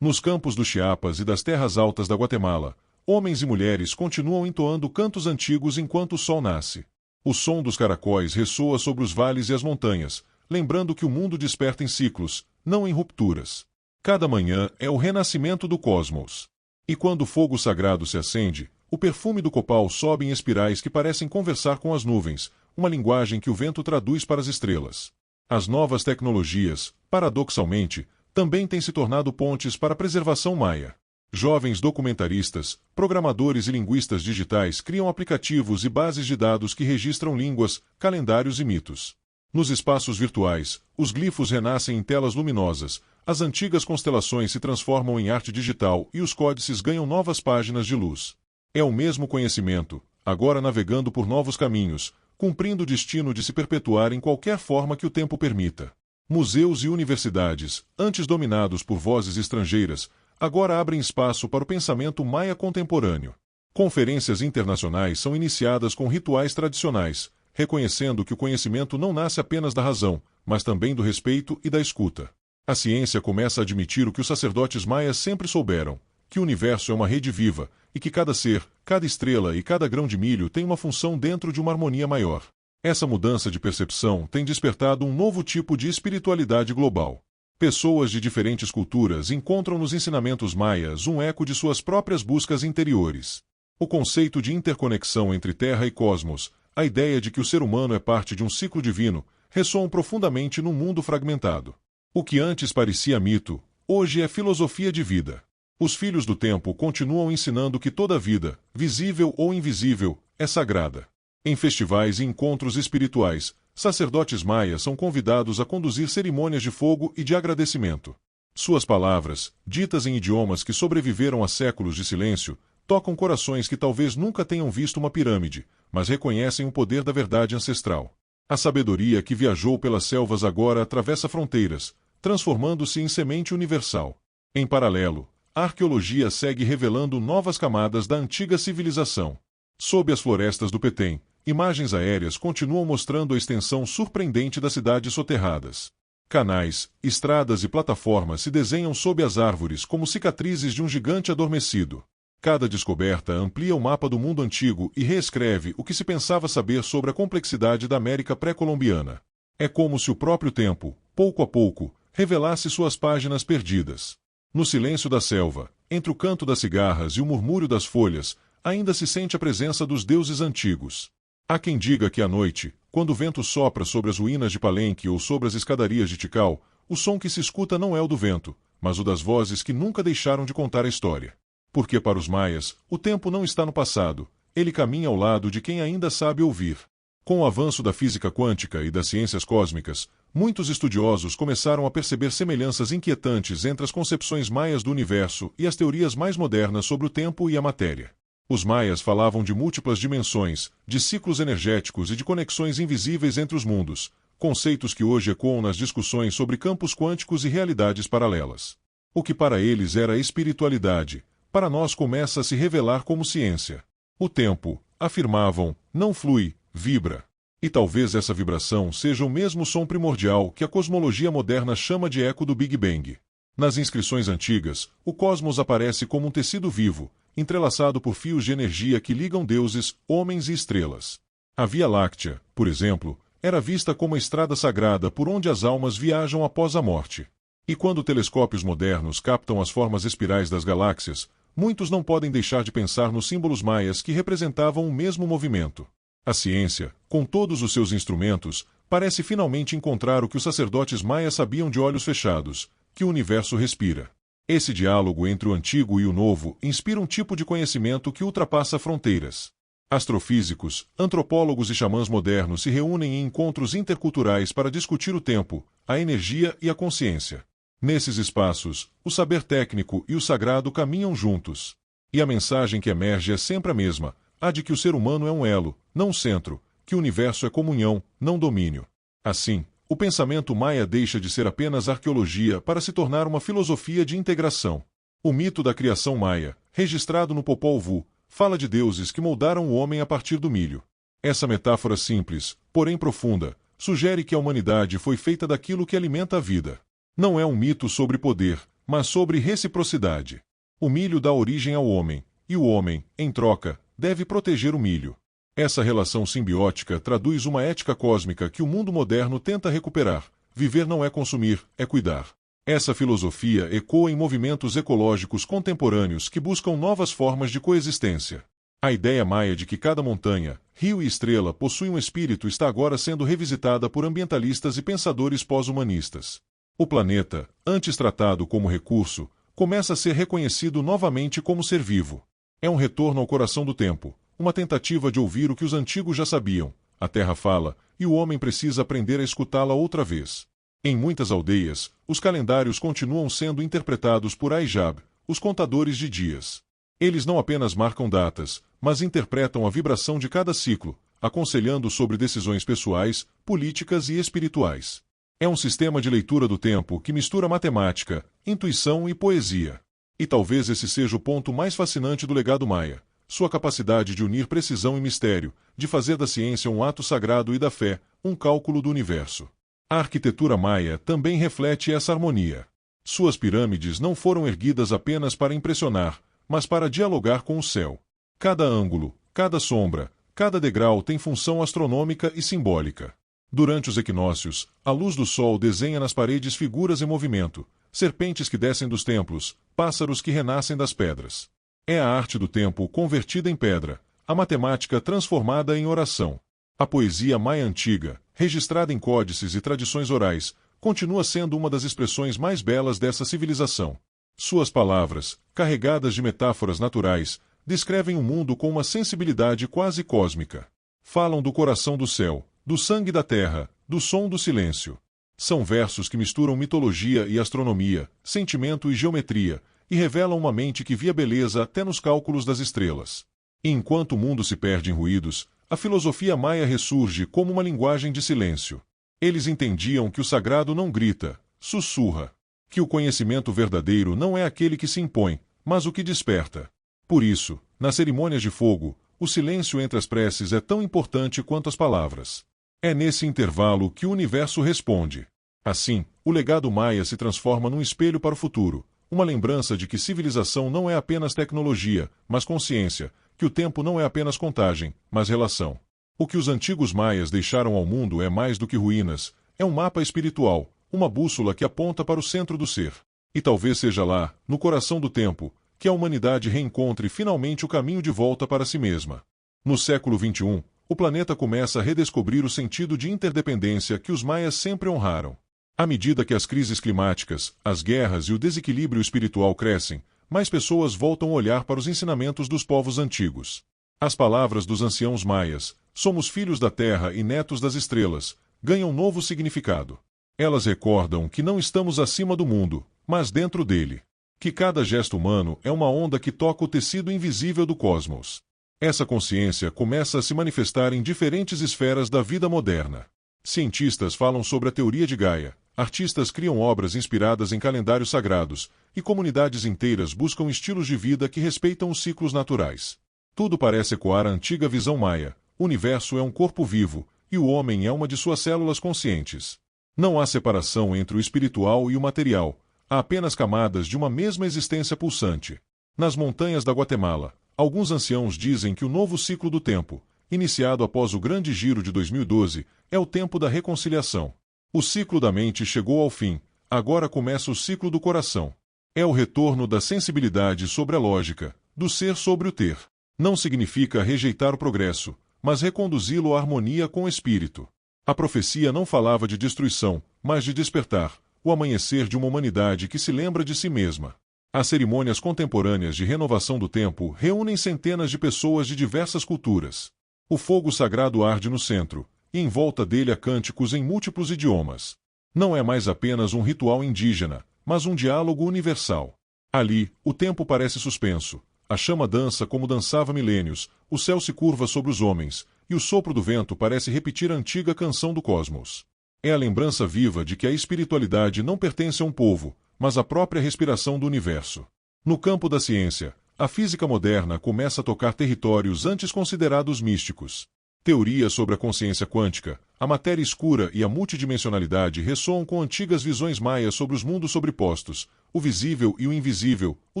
Nos campos do Chiapas e das terras altas da Guatemala, homens e mulheres continuam entoando cantos antigos enquanto o sol nasce. O som dos caracóis ressoa sobre os vales e as montanhas, lembrando que o mundo desperta em ciclos, não em rupturas. Cada manhã é o renascimento do cosmos. E quando o fogo sagrado se acende, o perfume do copal sobe em espirais que parecem conversar com as nuvens, uma linguagem que o vento traduz para as estrelas. As novas tecnologias, paradoxalmente, também têm se tornado pontes para a preservação maia. Jovens documentaristas, programadores e linguistas digitais criam aplicativos e bases de dados que registram línguas, calendários e mitos. Nos espaços virtuais, os glifos renascem em telas luminosas, as antigas constelações se transformam em arte digital e os códices ganham novas páginas de luz. É o mesmo conhecimento, agora navegando por novos caminhos, cumprindo o destino de se perpetuar em qualquer forma que o tempo permita. Museus e universidades, antes dominados por vozes estrangeiras, agora abrem espaço para o pensamento maia contemporâneo. Conferências internacionais são iniciadas com rituais tradicionais, reconhecendo que o conhecimento não nasce apenas da razão, mas também do respeito e da escuta. A ciência começa a admitir o que os sacerdotes maias sempre souberam, que o universo é uma rede viva, e que cada ser, cada estrela e cada grão de milho tem uma função dentro de uma harmonia maior. Essa mudança de percepção tem despertado um novo tipo de espiritualidade global. Pessoas de diferentes culturas encontram nos ensinamentos maias um eco de suas próprias buscas interiores. O conceito de interconexão entre Terra e cosmos, a ideia de que o ser humano é parte de um ciclo divino, ressoam profundamente num mundo fragmentado. O que antes parecia mito, hoje é filosofia de vida. Os filhos do tempo continuam ensinando que toda vida, visível ou invisível, é sagrada. Em festivais e encontros espirituais, sacerdotes maias são convidados a conduzir cerimônias de fogo e de agradecimento. Suas palavras, ditas em idiomas que sobreviveram a séculos de silêncio, tocam corações que talvez nunca tenham visto uma pirâmide, mas reconhecem o poder da verdade ancestral. A sabedoria que viajou pelas selvas agora atravessa fronteiras, transformando-se em semente universal. Em paralelo, a arqueologia segue revelando novas camadas da antiga civilização. Sob as florestas do Petém, imagens aéreas continuam mostrando a extensão surpreendente das cidades soterradas. Canais, estradas e plataformas se desenham sob as árvores como cicatrizes de um gigante adormecido. Cada descoberta amplia o mapa do mundo antigo e reescreve o que se pensava saber sobre a complexidade da América pré-colombiana. É como se o próprio tempo, pouco a pouco, revelasse suas páginas perdidas. No silêncio da selva, entre o canto das cigarras e o murmúrio das folhas, ainda se sente a presença dos deuses antigos. Há quem diga que à noite, quando o vento sopra sobre as ruínas de Palenque ou sobre as escadarias de Tikal, o som que se escuta não é o do vento, mas o das vozes que nunca deixaram de contar a história. Porque para os maias, o tempo não está no passado, ele caminha ao lado de quem ainda sabe ouvir. Com o avanço da física quântica e das ciências cósmicas, muitos estudiosos começaram a perceber semelhanças inquietantes entre as concepções maias do universo e as teorias mais modernas sobre o tempo e a matéria. Os maias falavam de múltiplas dimensões, de ciclos energéticos e de conexões invisíveis entre os mundos, conceitos que hoje ecoam nas discussões sobre campos quânticos e realidades paralelas. O que para eles era espiritualidade, para nós começa a se revelar como ciência. O tempo, afirmavam, não flui, vibra. E talvez essa vibração seja o mesmo som primordial que a cosmologia moderna chama de eco do Big Bang. Nas inscrições antigas, o cosmos aparece como um tecido vivo, entrelaçado por fios de energia que ligam deuses, homens e estrelas. A Via Láctea, por exemplo, era vista como a estrada sagrada por onde as almas viajam após a morte. E quando telescópios modernos captam as formas espirais das galáxias, muitos não podem deixar de pensar nos símbolos maias que representavam o mesmo movimento. A ciência, com todos os seus instrumentos, parece finalmente encontrar o que os sacerdotes maias sabiam de olhos fechados, que o universo respira. Esse diálogo entre o antigo e o novo inspira um tipo de conhecimento que ultrapassa fronteiras. Astrofísicos, antropólogos e xamãs modernos se reúnem em encontros interculturais para discutir o tempo, a energia e a consciência. Nesses espaços, o saber técnico e o sagrado caminham juntos. E a mensagem que emerge é sempre a mesma, a de que o ser humano é um elo, não centro, que o universo é comunhão, não domínio. Assim, o pensamento maia deixa de ser apenas arqueologia para se tornar uma filosofia de integração. O mito da criação maia, registrado no Popol Vuh, fala de deuses que moldaram o homem a partir do milho. Essa metáfora simples, porém profunda, sugere que a humanidade foi feita daquilo que alimenta a vida. Não é um mito sobre poder, mas sobre reciprocidade. O milho dá origem ao homem, e o homem, em troca, deve proteger o milho. Essa relação simbiótica traduz uma ética cósmica que o mundo moderno tenta recuperar. Viver não é consumir, é cuidar. Essa filosofia ecoa em movimentos ecológicos contemporâneos que buscam novas formas de coexistência. A ideia maia de que cada montanha, rio e estrela possui um espírito está agora sendo revisitada por ambientalistas e pensadores pós-humanistas. O planeta, antes tratado como recurso, começa a ser reconhecido novamente como ser vivo. É um retorno ao coração do tempo, uma tentativa de ouvir o que os antigos já sabiam. A terra fala, e o homem precisa aprender a escutá-la outra vez. Em muitas aldeias, os calendários continuam sendo interpretados por Aijab, os contadores de dias. Eles não apenas marcam datas, mas interpretam a vibração de cada ciclo, aconselhando sobre decisões pessoais, políticas e espirituais. É um sistema de leitura do tempo que mistura matemática, intuição e poesia. E talvez esse seja o ponto mais fascinante do legado maia. sua capacidade de unir precisão e mistério, de fazer da ciência um ato sagrado e da fé, um cálculo do universo. A arquitetura maia também reflete essa harmonia. Suas pirâmides não foram erguidas apenas para impressionar, mas para dialogar com o céu. Cada ângulo, cada sombra, cada degrau tem função astronômica e simbólica. Durante os equinócios, a luz do sol desenha nas paredes figuras em movimento, serpentes que descem dos templos, pássaros que renascem das pedras. É a arte do tempo convertida em pedra, a matemática transformada em oração. A poesia maia antiga, registrada em códices e tradições orais, continua sendo uma das expressões mais belas dessa civilização. Suas palavras, carregadas de metáforas naturais, descrevem o mundo com uma sensibilidade quase cósmica. Falam do coração do céu, do sangue da terra, do som do silêncio. São versos que misturam mitologia e astronomia, sentimento e geometria, e revelam uma mente que via beleza até nos cálculos das estrelas. E enquanto o mundo se perde em ruídos, a filosofia maia ressurge como uma linguagem de silêncio. Eles entendiam que o sagrado não grita, sussurra. Que o conhecimento verdadeiro não é aquele que se impõe, mas o que desperta. Por isso, nas cerimônias de fogo, o silêncio entre as preces é tão importante quanto as palavras. É nesse intervalo que o universo responde. Assim, o legado maia se transforma num espelho para o futuro, uma lembrança de que civilização não é apenas tecnologia, mas consciência, que o tempo não é apenas contagem, mas relação. O que os antigos maias deixaram ao mundo é mais do que ruínas, é um mapa espiritual, uma bússola que aponta para o centro do ser. E talvez seja lá, no coração do tempo, que a humanidade reencontre finalmente o caminho de volta para si mesma. No século XXI, o planeta começa a redescobrir o sentido de interdependência que os maias sempre honraram. À medida que as crises climáticas, as guerras e o desequilíbrio espiritual crescem, mais pessoas voltam a olhar para os ensinamentos dos povos antigos. As palavras dos anciãos maias, somos filhos da terra e netos das estrelas, ganham novo significado. Elas recordam que não estamos acima do mundo, mas dentro dele. Que cada gesto humano é uma onda que toca o tecido invisível do cosmos. Essa consciência começa a se manifestar em diferentes esferas da vida moderna. Cientistas falam sobre a teoria de Gaia, artistas criam obras inspiradas em calendários sagrados, e comunidades inteiras buscam estilos de vida que respeitam os ciclos naturais. Tudo parece ecoar a antiga visão maia: o universo é um corpo vivo, e o homem é uma de suas células conscientes. Não há separação entre o espiritual e o material, há apenas camadas de uma mesma existência pulsante. Nas montanhas da Guatemala, alguns anciãos dizem que o novo ciclo do tempo, iniciado após o Grande Giro de 2012, é o tempo da reconciliação. O ciclo da mente chegou ao fim, agora começa o ciclo do coração. É o retorno da sensibilidade sobre a lógica, do ser sobre o ter. Não significa rejeitar o progresso, mas reconduzi-lo à harmonia com o espírito. A profecia não falava de destruição, mas de despertar, o amanhecer de uma humanidade que se lembra de si mesma. As cerimônias contemporâneas de renovação do tempo reúnem centenas de pessoas de diversas culturas. O fogo sagrado arde no centro, e em volta dele há cânticos em múltiplos idiomas. Não é mais apenas um ritual indígena, mas um diálogo universal. Ali, o tempo parece suspenso, a chama dança como dançava milênios, o céu se curva sobre os homens, e o sopro do vento parece repetir a antiga canção do cosmos. É a lembrança viva de que a espiritualidade não pertence a um povo, mas à própria respiração do universo. No campo da ciência, a física moderna começa a tocar territórios antes considerados místicos. Teorias sobre a consciência quântica, a matéria escura e a multidimensionalidade ressoam com antigas visões maias sobre os mundos sobrepostos, o visível e o invisível, o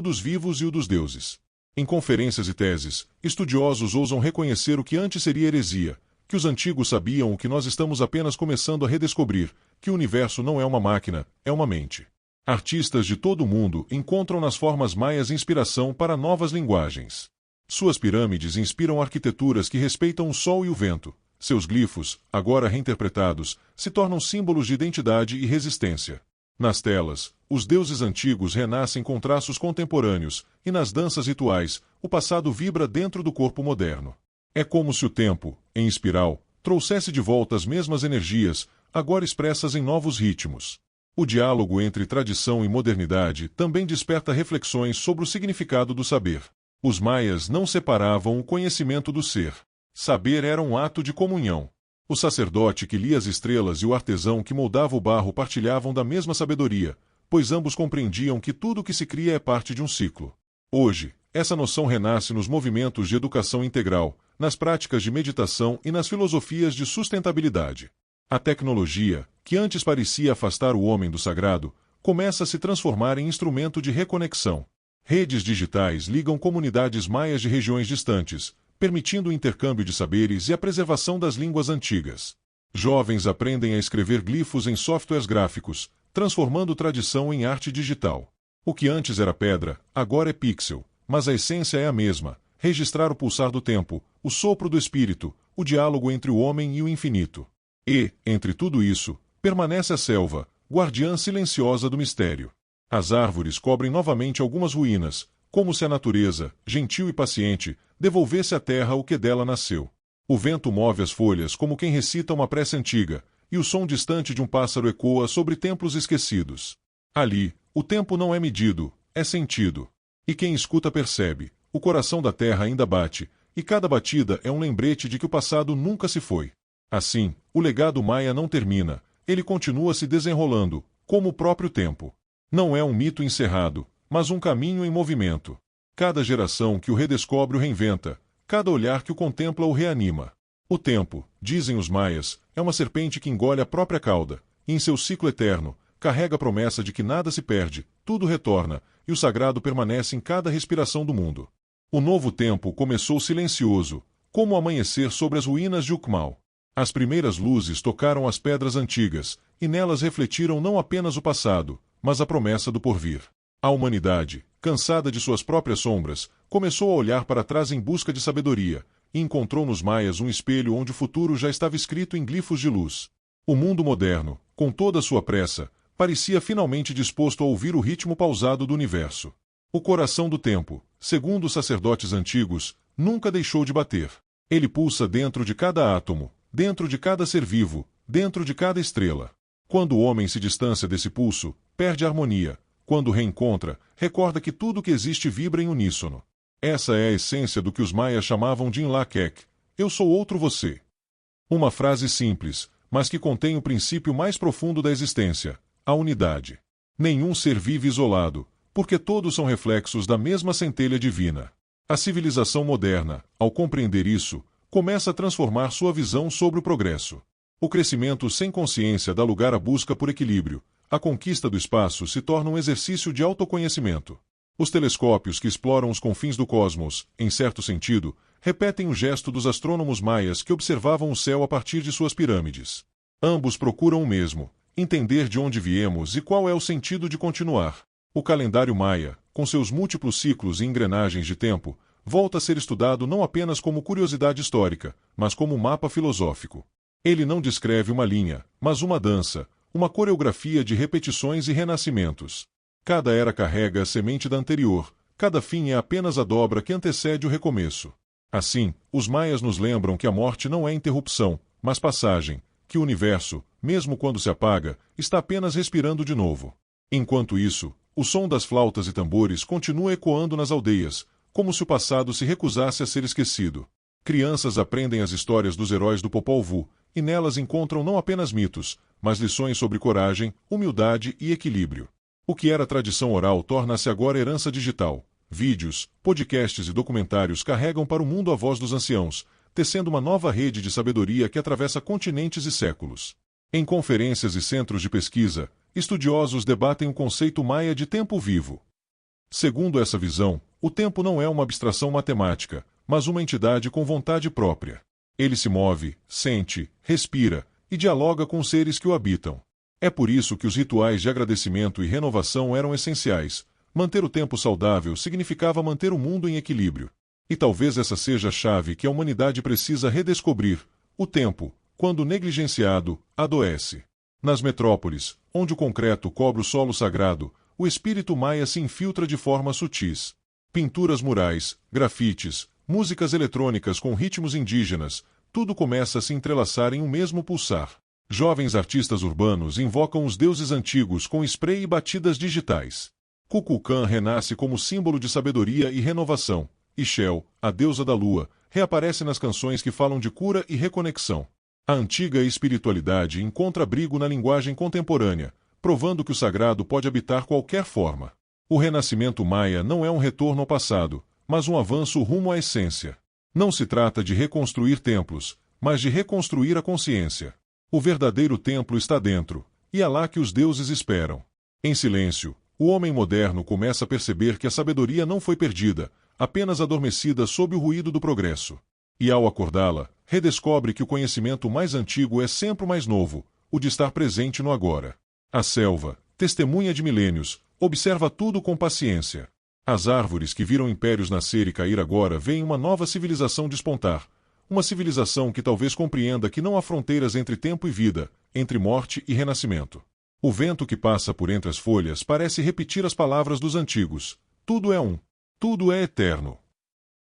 dos vivos e o dos deuses. Em conferências e teses, estudiosos ousam reconhecer o que antes seria heresia, que os antigos sabiam o que nós estamos apenas começando a redescobrir, que o universo não é uma máquina, é uma mente. Artistas de todo o mundo encontram nas formas maias inspiração para novas linguagens. Suas pirâmides inspiram arquiteturas que respeitam o sol e o vento. Seus glifos, agora reinterpretados, se tornam símbolos de identidade e resistência. Nas telas, os deuses antigos renascem com traços contemporâneos, e nas danças rituais, o passado vibra dentro do corpo moderno. É como se o tempo, em espiral, trouxesse de volta as mesmas energias, agora expressas em novos ritmos. O diálogo entre tradição e modernidade também desperta reflexões sobre o significado do saber. Os maias não separavam o conhecimento do ser. Saber era um ato de comunhão. O sacerdote que lia as estrelas e o artesão que moldava o barro partilhavam da mesma sabedoria, pois ambos compreendiam que tudo o que se cria é parte de um ciclo. Hoje, essa noção renasce nos movimentos de educação integral, nas práticas de meditação e nas filosofias de sustentabilidade. A tecnologia, que antes parecia afastar o homem do sagrado, começa a se transformar em instrumento de reconexão. Redes digitais ligam comunidades maias de regiões distantes, permitindo o intercâmbio de saberes e a preservação das línguas antigas. Jovens aprendem a escrever glifos em softwares gráficos, transformando tradição em arte digital. O que antes era pedra, agora é pixel, mas a essência é a mesma: registrar o pulsar do tempo, o sopro do espírito, o diálogo entre o homem e o infinito. E, entre tudo isso, permanece a selva, guardiã silenciosa do mistério. As árvores cobrem novamente algumas ruínas, como se a natureza, gentil e paciente, devolvesse à terra o que dela nasceu. O vento move as folhas como quem recita uma prece antiga, e o som distante de um pássaro ecoa sobre templos esquecidos. Ali, o tempo não é medido, é sentido. E quem escuta percebe: o coração da terra ainda bate, e cada batida é um lembrete de que o passado nunca se foi. Assim, o legado maia não termina, ele continua se desenrolando, como o próprio tempo. Não é um mito encerrado, mas um caminho em movimento. Cada geração que o redescobre o reinventa, cada olhar que o contempla o reanima. O tempo, dizem os maias, é uma serpente que engole a própria cauda, e em seu ciclo eterno, carrega a promessa de que nada se perde, tudo retorna, e o sagrado permanece em cada respiração do mundo. O novo tempo começou silencioso, como o amanhecer sobre as ruínas de Ucmal. As primeiras luzes tocaram as pedras antigas, e nelas refletiram não apenas o passado, mas a promessa do porvir. A humanidade, cansada de suas próprias sombras, começou a olhar para trás em busca de sabedoria, e encontrou nos maias um espelho onde o futuro já estava escrito em glifos de luz. O mundo moderno, com toda a sua pressa, parecia finalmente disposto a ouvir o ritmo pausado do universo. O coração do tempo, segundo os sacerdotes antigos, nunca deixou de bater. Ele pulsa dentro de cada átomo, dentro de cada ser vivo, dentro de cada estrela. Quando o homem se distancia desse pulso, perde a harmonia. Quando reencontra, recorda que tudo que existe vibra em uníssono. Essa é a essência do que os maias chamavam de Inlakek: eu sou outro você. Uma frase simples, mas que contém o princípio mais profundo da existência: a unidade. Nenhum ser vive isolado, porque todos são reflexos da mesma centelha divina. A civilização moderna, ao compreender isso, começa a transformar sua visão sobre o progresso. O crescimento sem consciência dá lugar à busca por equilíbrio. A conquista do espaço se torna um exercício de autoconhecimento. Os telescópios que exploram os confins do cosmos, em certo sentido, repetem o gesto dos astrônomos maias que observavam o céu a partir de suas pirâmides. Ambos procuram o mesmo: entender de onde viemos e qual é o sentido de continuar. O calendário maia, com seus múltiplos ciclos e engrenagens de tempo, volta a ser estudado não apenas como curiosidade histórica, mas como mapa filosófico. Ele não descreve uma linha, mas uma dança, uma coreografia de repetições e renascimentos. Cada era carrega a semente da anterior, cada fim é apenas a dobra que antecede o recomeço. Assim, os maias nos lembram que a morte não é interrupção, mas passagem, que o universo, mesmo quando se apaga, está apenas respirando de novo. Enquanto isso, o som das flautas e tambores continua ecoando nas aldeias, como se o passado se recusasse a ser esquecido. Crianças aprendem as histórias dos heróis do Popol Vuh, e nelas encontram não apenas mitos, mas lições sobre coragem, humildade e equilíbrio. O que era tradição oral torna-se agora herança digital. Vídeos, podcasts e documentários carregam para o mundo a voz dos anciãos, tecendo uma nova rede de sabedoria que atravessa continentes e séculos. Em conferências e centros de pesquisa, estudiosos debatem o conceito maia de tempo vivo. Segundo essa visão, o tempo não é uma abstração matemática, mas uma entidade com vontade própria. Ele se move, sente, respira e dialoga com os seres que o habitam. É por isso que os rituais de agradecimento e renovação eram essenciais. Manter o tempo saudável significava manter o mundo em equilíbrio. E talvez essa seja a chave que a humanidade precisa redescobrir: o tempo, quando negligenciado, adoece. Nas metrópoles, onde o concreto cobre o solo sagrado, o espírito maia se infiltra de formas sutis. Pinturas murais, grafites, músicas eletrônicas com ritmos indígenas, tudo começa a se entrelaçar em um mesmo pulsar. Jovens artistas urbanos invocam os deuses antigos com spray e batidas digitais. Kukulkan renasce como símbolo de sabedoria e renovação, e Shel, a deusa da lua, reaparece nas canções que falam de cura e reconexão. A antiga espiritualidade encontra abrigo na linguagem contemporânea, provando que o sagrado pode habitar qualquer forma. O renascimento maia não é um retorno ao passado, mas um avanço rumo à essência. Não se trata de reconstruir templos, mas de reconstruir a consciência. O verdadeiro templo está dentro, e é lá que os deuses esperam. Em silêncio, o homem moderno começa a perceber que a sabedoria não foi perdida, apenas adormecida sob o ruído do progresso. E ao acordá-la, redescobre que o conhecimento mais antigo é sempre o mais novo, o de estar presente no agora. A selva, testemunha de milênios, observa tudo com paciência. As árvores que viram impérios nascer e cair agora veem uma nova civilização despontar, uma civilização que talvez compreenda que não há fronteiras entre tempo e vida, entre morte e renascimento. O vento que passa por entre as folhas parece repetir as palavras dos antigos: tudo é um, tudo é eterno.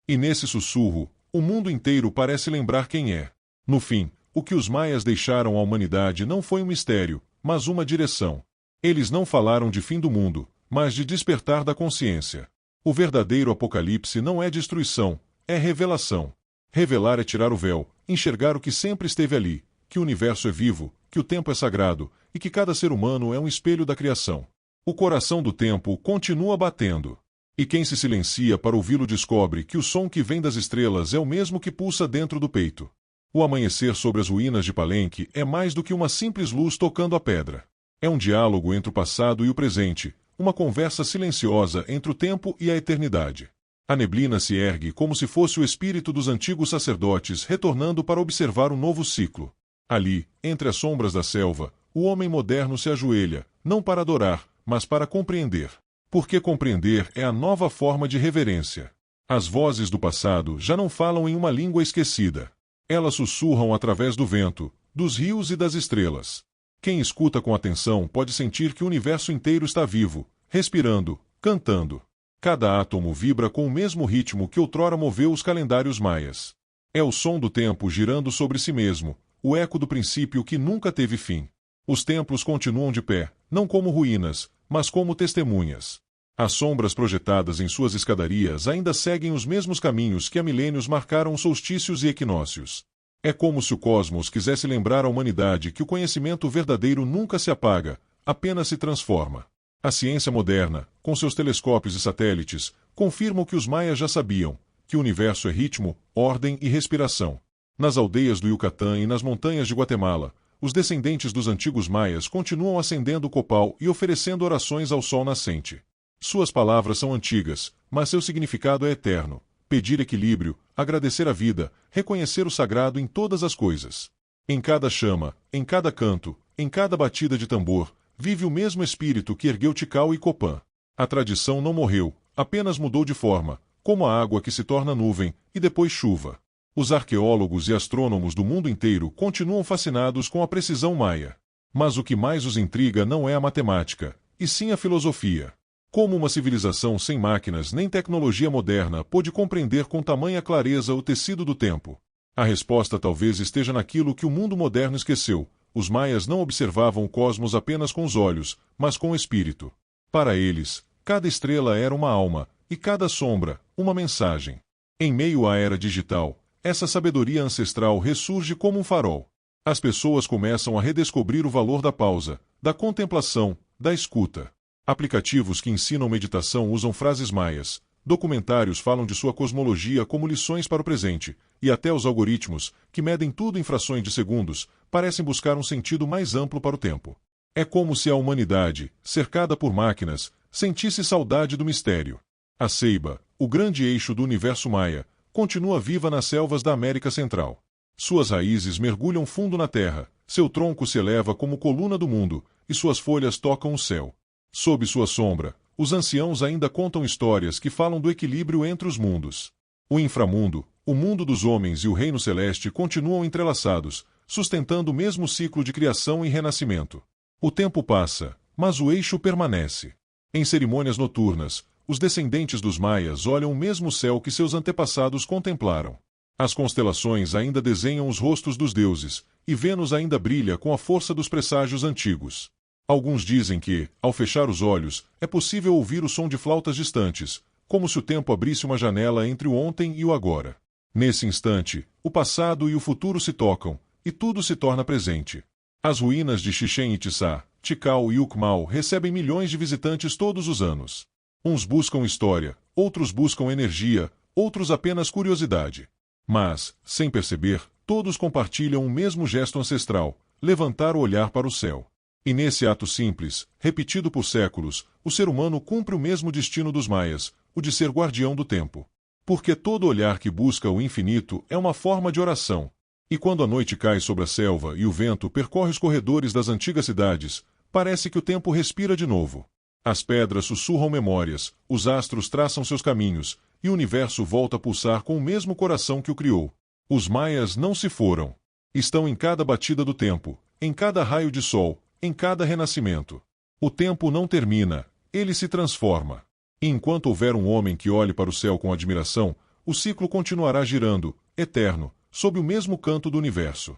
E nesse sussurro, o mundo inteiro parece lembrar quem é. No fim, o que os maias deixaram à humanidade não foi um mistério, mas uma direção. Eles não falaram de fim do mundo, mas de despertar da consciência. O verdadeiro apocalipse não é destruição, é revelação. Revelar é tirar o véu, enxergar o que sempre esteve ali, que o universo é vivo, que o tempo é sagrado e que cada ser humano é um espelho da criação. O coração do tempo continua batendo. E quem se silencia para ouvi-lo descobre que o som que vem das estrelas é o mesmo que pulsa dentro do peito. O amanhecer sobre as ruínas de Palenque é mais do que uma simples luz tocando a pedra. É um diálogo entre o passado e o presente, uma conversa silenciosa entre o tempo e a eternidade. A neblina se ergue como se fosse o espírito dos antigos sacerdotes retornando para observar um novo ciclo. Ali, entre as sombras da selva, o homem moderno se ajoelha, não para adorar, mas para compreender. Porque compreender é a nova forma de reverência. As vozes do passado já não falam em uma língua esquecida. Elas sussurram através do vento, dos rios e das estrelas. Quem escuta com atenção pode sentir que o universo inteiro está vivo, respirando, cantando. Cada átomo vibra com o mesmo ritmo que outrora moveu os calendários maias. É o som do tempo girando sobre si mesmo, o eco do princípio que nunca teve fim. Os templos continuam de pé, não como ruínas, mas como testemunhas. As sombras projetadas em suas escadarias ainda seguem os mesmos caminhos que há milênios marcaram os solstícios e equinócios. É como se o cosmos quisesse lembrar à humanidade que o conhecimento verdadeiro nunca se apaga, apenas se transforma. A ciência moderna, com seus telescópios e satélites, confirma o que os maias já sabiam, que o universo é ritmo, ordem e respiração. Nas aldeias do Yucatán e nas montanhas de Guatemala, os descendentes dos antigos maias continuam acendendo o copal e oferecendo orações ao sol nascente. Suas palavras são antigas, mas seu significado é eterno. Pedir equilíbrio, agradecer a vida, reconhecer o sagrado em todas as coisas. Em cada chama, em cada canto, em cada batida de tambor, vive o mesmo espírito que ergueu Tikal e Copã. A tradição não morreu, apenas mudou de forma, como a água que se torna nuvem e depois chuva. Os arqueólogos e astrônomos do mundo inteiro continuam fascinados com a precisão maia. Mas o que mais os intriga não é a matemática, e sim a filosofia. Como uma civilização sem máquinas nem tecnologia moderna pôde compreender com tamanha clareza o tecido do tempo? A resposta talvez esteja naquilo que o mundo moderno esqueceu. Os maias não observavam o cosmos apenas com os olhos, mas com o espírito. Para eles, cada estrela era uma alma, e cada sombra, uma mensagem. Em meio à era digital, essa sabedoria ancestral ressurge como um farol. As pessoas começam a redescobrir o valor da pausa, da contemplação, da escuta. Aplicativos que ensinam meditação usam frases maias, documentários falam de sua cosmologia como lições para o presente, e até os algoritmos, que medem tudo em frações de segundos, parecem buscar um sentido mais amplo para o tempo. É como se a humanidade, cercada por máquinas, sentisse saudade do mistério. A ceiba, o grande eixo do universo maia, continua viva nas selvas da América Central. Suas raízes mergulham fundo na terra, seu tronco se eleva como coluna do mundo, e suas folhas tocam o céu. Sob sua sombra, os anciãos ainda contam histórias que falam do equilíbrio entre os mundos. O inframundo, o mundo dos homens e o reino celeste continuam entrelaçados, sustentando o mesmo ciclo de criação e renascimento. O tempo passa, mas o eixo permanece. Em cerimônias noturnas, os descendentes dos maias olham o mesmo céu que seus antepassados contemplaram. As constelações ainda desenham os rostos dos deuses, e Vênus ainda brilha com a força dos presságios antigos. Alguns dizem que, ao fechar os olhos, é possível ouvir o som de flautas distantes, como se o tempo abrisse uma janela entre o ontem e o agora. Nesse instante, o passado e o futuro se tocam, e tudo se torna presente. As ruínas de Chichén Itzá, Tikal e Ucmal recebem milhões de visitantes todos os anos. Uns buscam história, outros buscam energia, outros apenas curiosidade. Mas, sem perceber, todos compartilham o mesmo gesto ancestral: levantar o olhar para o céu. E nesse ato simples, repetido por séculos, o ser humano cumpre o mesmo destino dos maias, o de ser guardião do tempo. Porque todo olhar que busca o infinito é uma forma de oração. E quando a noite cai sobre a selva e o vento percorre os corredores das antigas cidades, parece que o tempo respira de novo. As pedras sussurram memórias, os astros traçam seus caminhos, e o universo volta a pulsar com o mesmo coração que o criou. Os maias não se foram. Estão em cada batida do tempo, em cada raio de sol, em cada renascimento. O tempo não termina, ele se transforma. E enquanto houver um homem que olhe para o céu com admiração, o ciclo continuará girando, eterno, sob o mesmo canto do universo.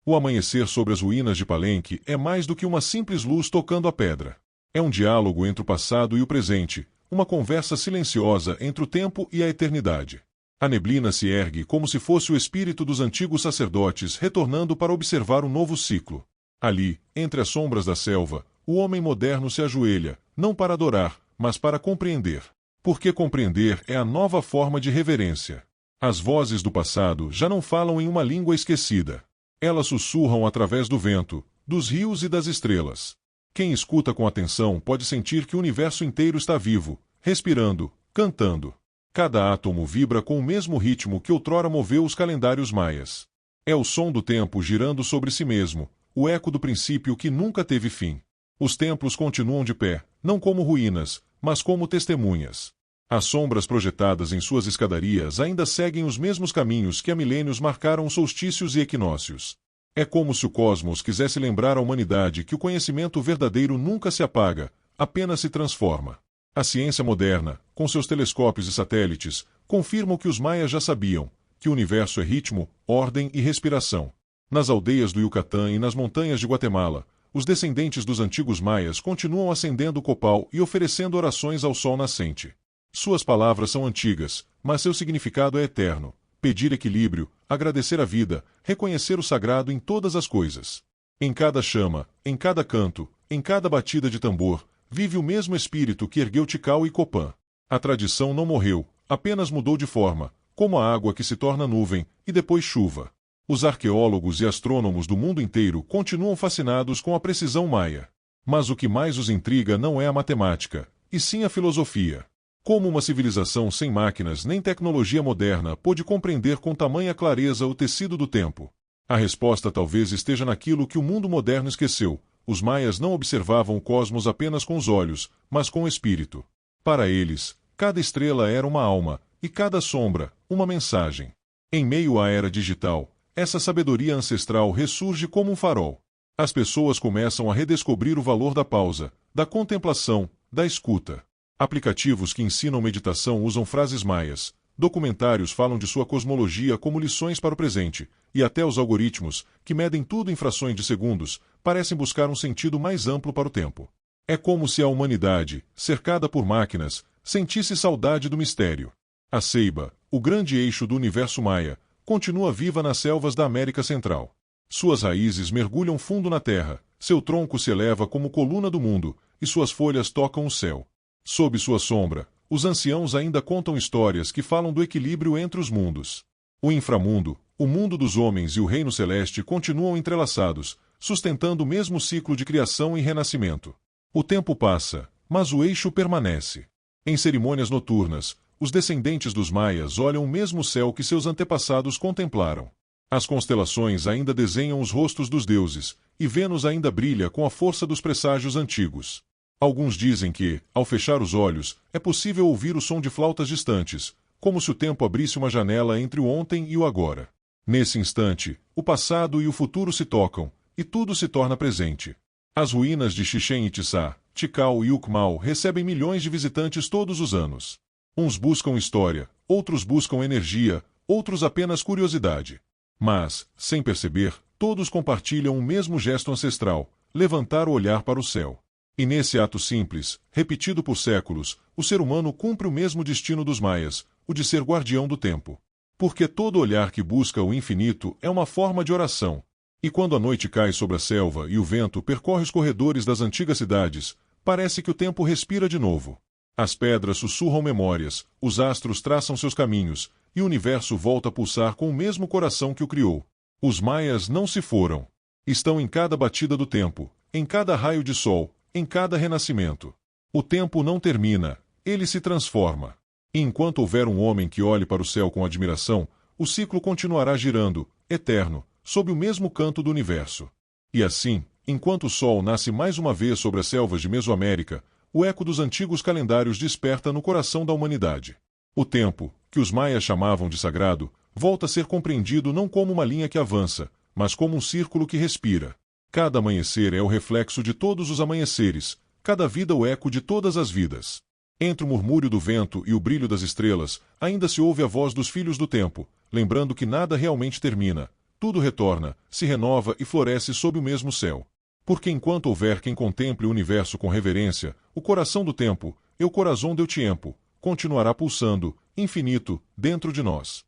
O amanhecer sobre as ruínas de Palenque é mais do que uma simples luz tocando a pedra. É um diálogo entre o passado e o presente, uma conversa silenciosa entre o tempo e a eternidade. A neblina se ergue como se fosse o espírito dos antigos sacerdotes retornando para observar um novo ciclo. Ali, entre as sombras da selva, o homem moderno se ajoelha, não para adorar, mas para compreender. Porque compreender é a nova forma de reverência. As vozes do passado já não falam em uma língua esquecida. Elas sussurram através do vento, dos rios e das estrelas. Quem escuta com atenção pode sentir que o universo inteiro está vivo, respirando, cantando. Cada átomo vibra com o mesmo ritmo que outrora moveu os calendários maias. É o som do tempo girando sobre si mesmo, o eco do princípio que nunca teve fim. Os templos continuam de pé, não como ruínas, mas como testemunhas. As sombras projetadas em suas escadarias ainda seguem os mesmos caminhos que há milênios marcaram os solstícios e equinócios. É como se o cosmos quisesse lembrar à humanidade que o conhecimento verdadeiro nunca se apaga, apenas se transforma. A ciência moderna, com seus telescópios e satélites, confirma o que os maias já sabiam, que o universo é ritmo, ordem e respiração. Nas aldeias do Yucatán e nas montanhas de Guatemala, os descendentes dos antigos maias continuam acendendo o copal e oferecendo orações ao sol nascente. Suas palavras são antigas, mas seu significado é eterno: pedir equilíbrio, agradecer a vida, reconhecer o sagrado em todas as coisas. Em cada chama, em cada canto, em cada batida de tambor, vive o mesmo espírito que ergueu Tikal e Copán. A tradição não morreu, apenas mudou de forma, como a água que se torna nuvem e depois chuva. Os arqueólogos e astrônomos do mundo inteiro continuam fascinados com a precisão maia. Mas o que mais os intriga não é a matemática, e sim a filosofia. Como uma civilização sem máquinas nem tecnologia moderna pôde compreender com tamanha clareza o tecido do tempo? A resposta talvez esteja naquilo que o mundo moderno esqueceu: os maias não observavam o cosmos apenas com os olhos, mas com o espírito. Para eles, cada estrela era uma alma, e cada sombra, uma mensagem. Em meio à era digital, essa sabedoria ancestral ressurge como um farol. As pessoas começam a redescobrir o valor da pausa, da contemplação, da escuta. Aplicativos que ensinam meditação usam frases maias, documentários falam de sua cosmologia como lições para o presente, e até os algoritmos, que medem tudo em frações de segundos, parecem buscar um sentido mais amplo para o tempo. É como se a humanidade, cercada por máquinas, sentisse saudade do mistério. A ceiba, o grande eixo do universo maia, continua viva nas selvas da América Central. Suas raízes mergulham fundo na terra, seu tronco se eleva como coluna do mundo, e suas folhas tocam o céu. Sob sua sombra, os anciãos ainda contam histórias que falam do equilíbrio entre os mundos. O inframundo, o mundo dos homens e o reino celeste continuam entrelaçados, sustentando o mesmo ciclo de criação e renascimento. O tempo passa, mas o eixo permanece. Em cerimônias noturnas, os descendentes dos maias olham o mesmo céu que seus antepassados contemplaram. As constelações ainda desenham os rostos dos deuses, e Vênus ainda brilha com a força dos presságios antigos. Alguns dizem que, ao fechar os olhos, é possível ouvir o som de flautas distantes, como se o tempo abrisse uma janela entre o ontem e o agora. Nesse instante, o passado e o futuro se tocam, e tudo se torna presente. As ruínas de Chichén Itzá, Tikal e Ucmal recebem milhões de visitantes todos os anos. Uns buscam história, outros buscam energia, outros apenas curiosidade. Mas, sem perceber, todos compartilham o mesmo gesto ancestral: levantar o olhar para o céu. E nesse ato simples, repetido por séculos, o ser humano cumpre o mesmo destino dos maias, o de ser guardião do tempo. Porque todo olhar que busca o infinito é uma forma de oração. E quando a noite cai sobre a selva e o vento percorre os corredores das antigas cidades, parece que o tempo respira de novo. As pedras sussurram memórias, os astros traçam seus caminhos, e o universo volta a pulsar com o mesmo coração que o criou. Os maias não se foram. Estão em cada batida do tempo, em cada raio de sol, em cada renascimento. O tempo não termina, ele se transforma. E enquanto houver um homem que olhe para o céu com admiração, o ciclo continuará girando, eterno, sob o mesmo canto do universo. E assim, enquanto o sol nasce mais uma vez sobre as selvas de Mesoamérica, o eco dos antigos calendários desperta no coração da humanidade. O tempo, que os maias chamavam de sagrado, volta a ser compreendido não como uma linha que avança, mas como um círculo que respira. Cada amanhecer é o reflexo de todos os amanheceres, cada vida o eco de todas as vidas. Entre o murmúrio do vento e o brilho das estrelas, ainda se ouve a voz dos filhos do tempo, lembrando que nada realmente termina, tudo retorna, se renova e floresce sob o mesmo céu. Porque enquanto houver quem contemple o universo com reverência, o coração do tempo, eu corazón del tiempo, continuará pulsando, infinito, dentro de nós.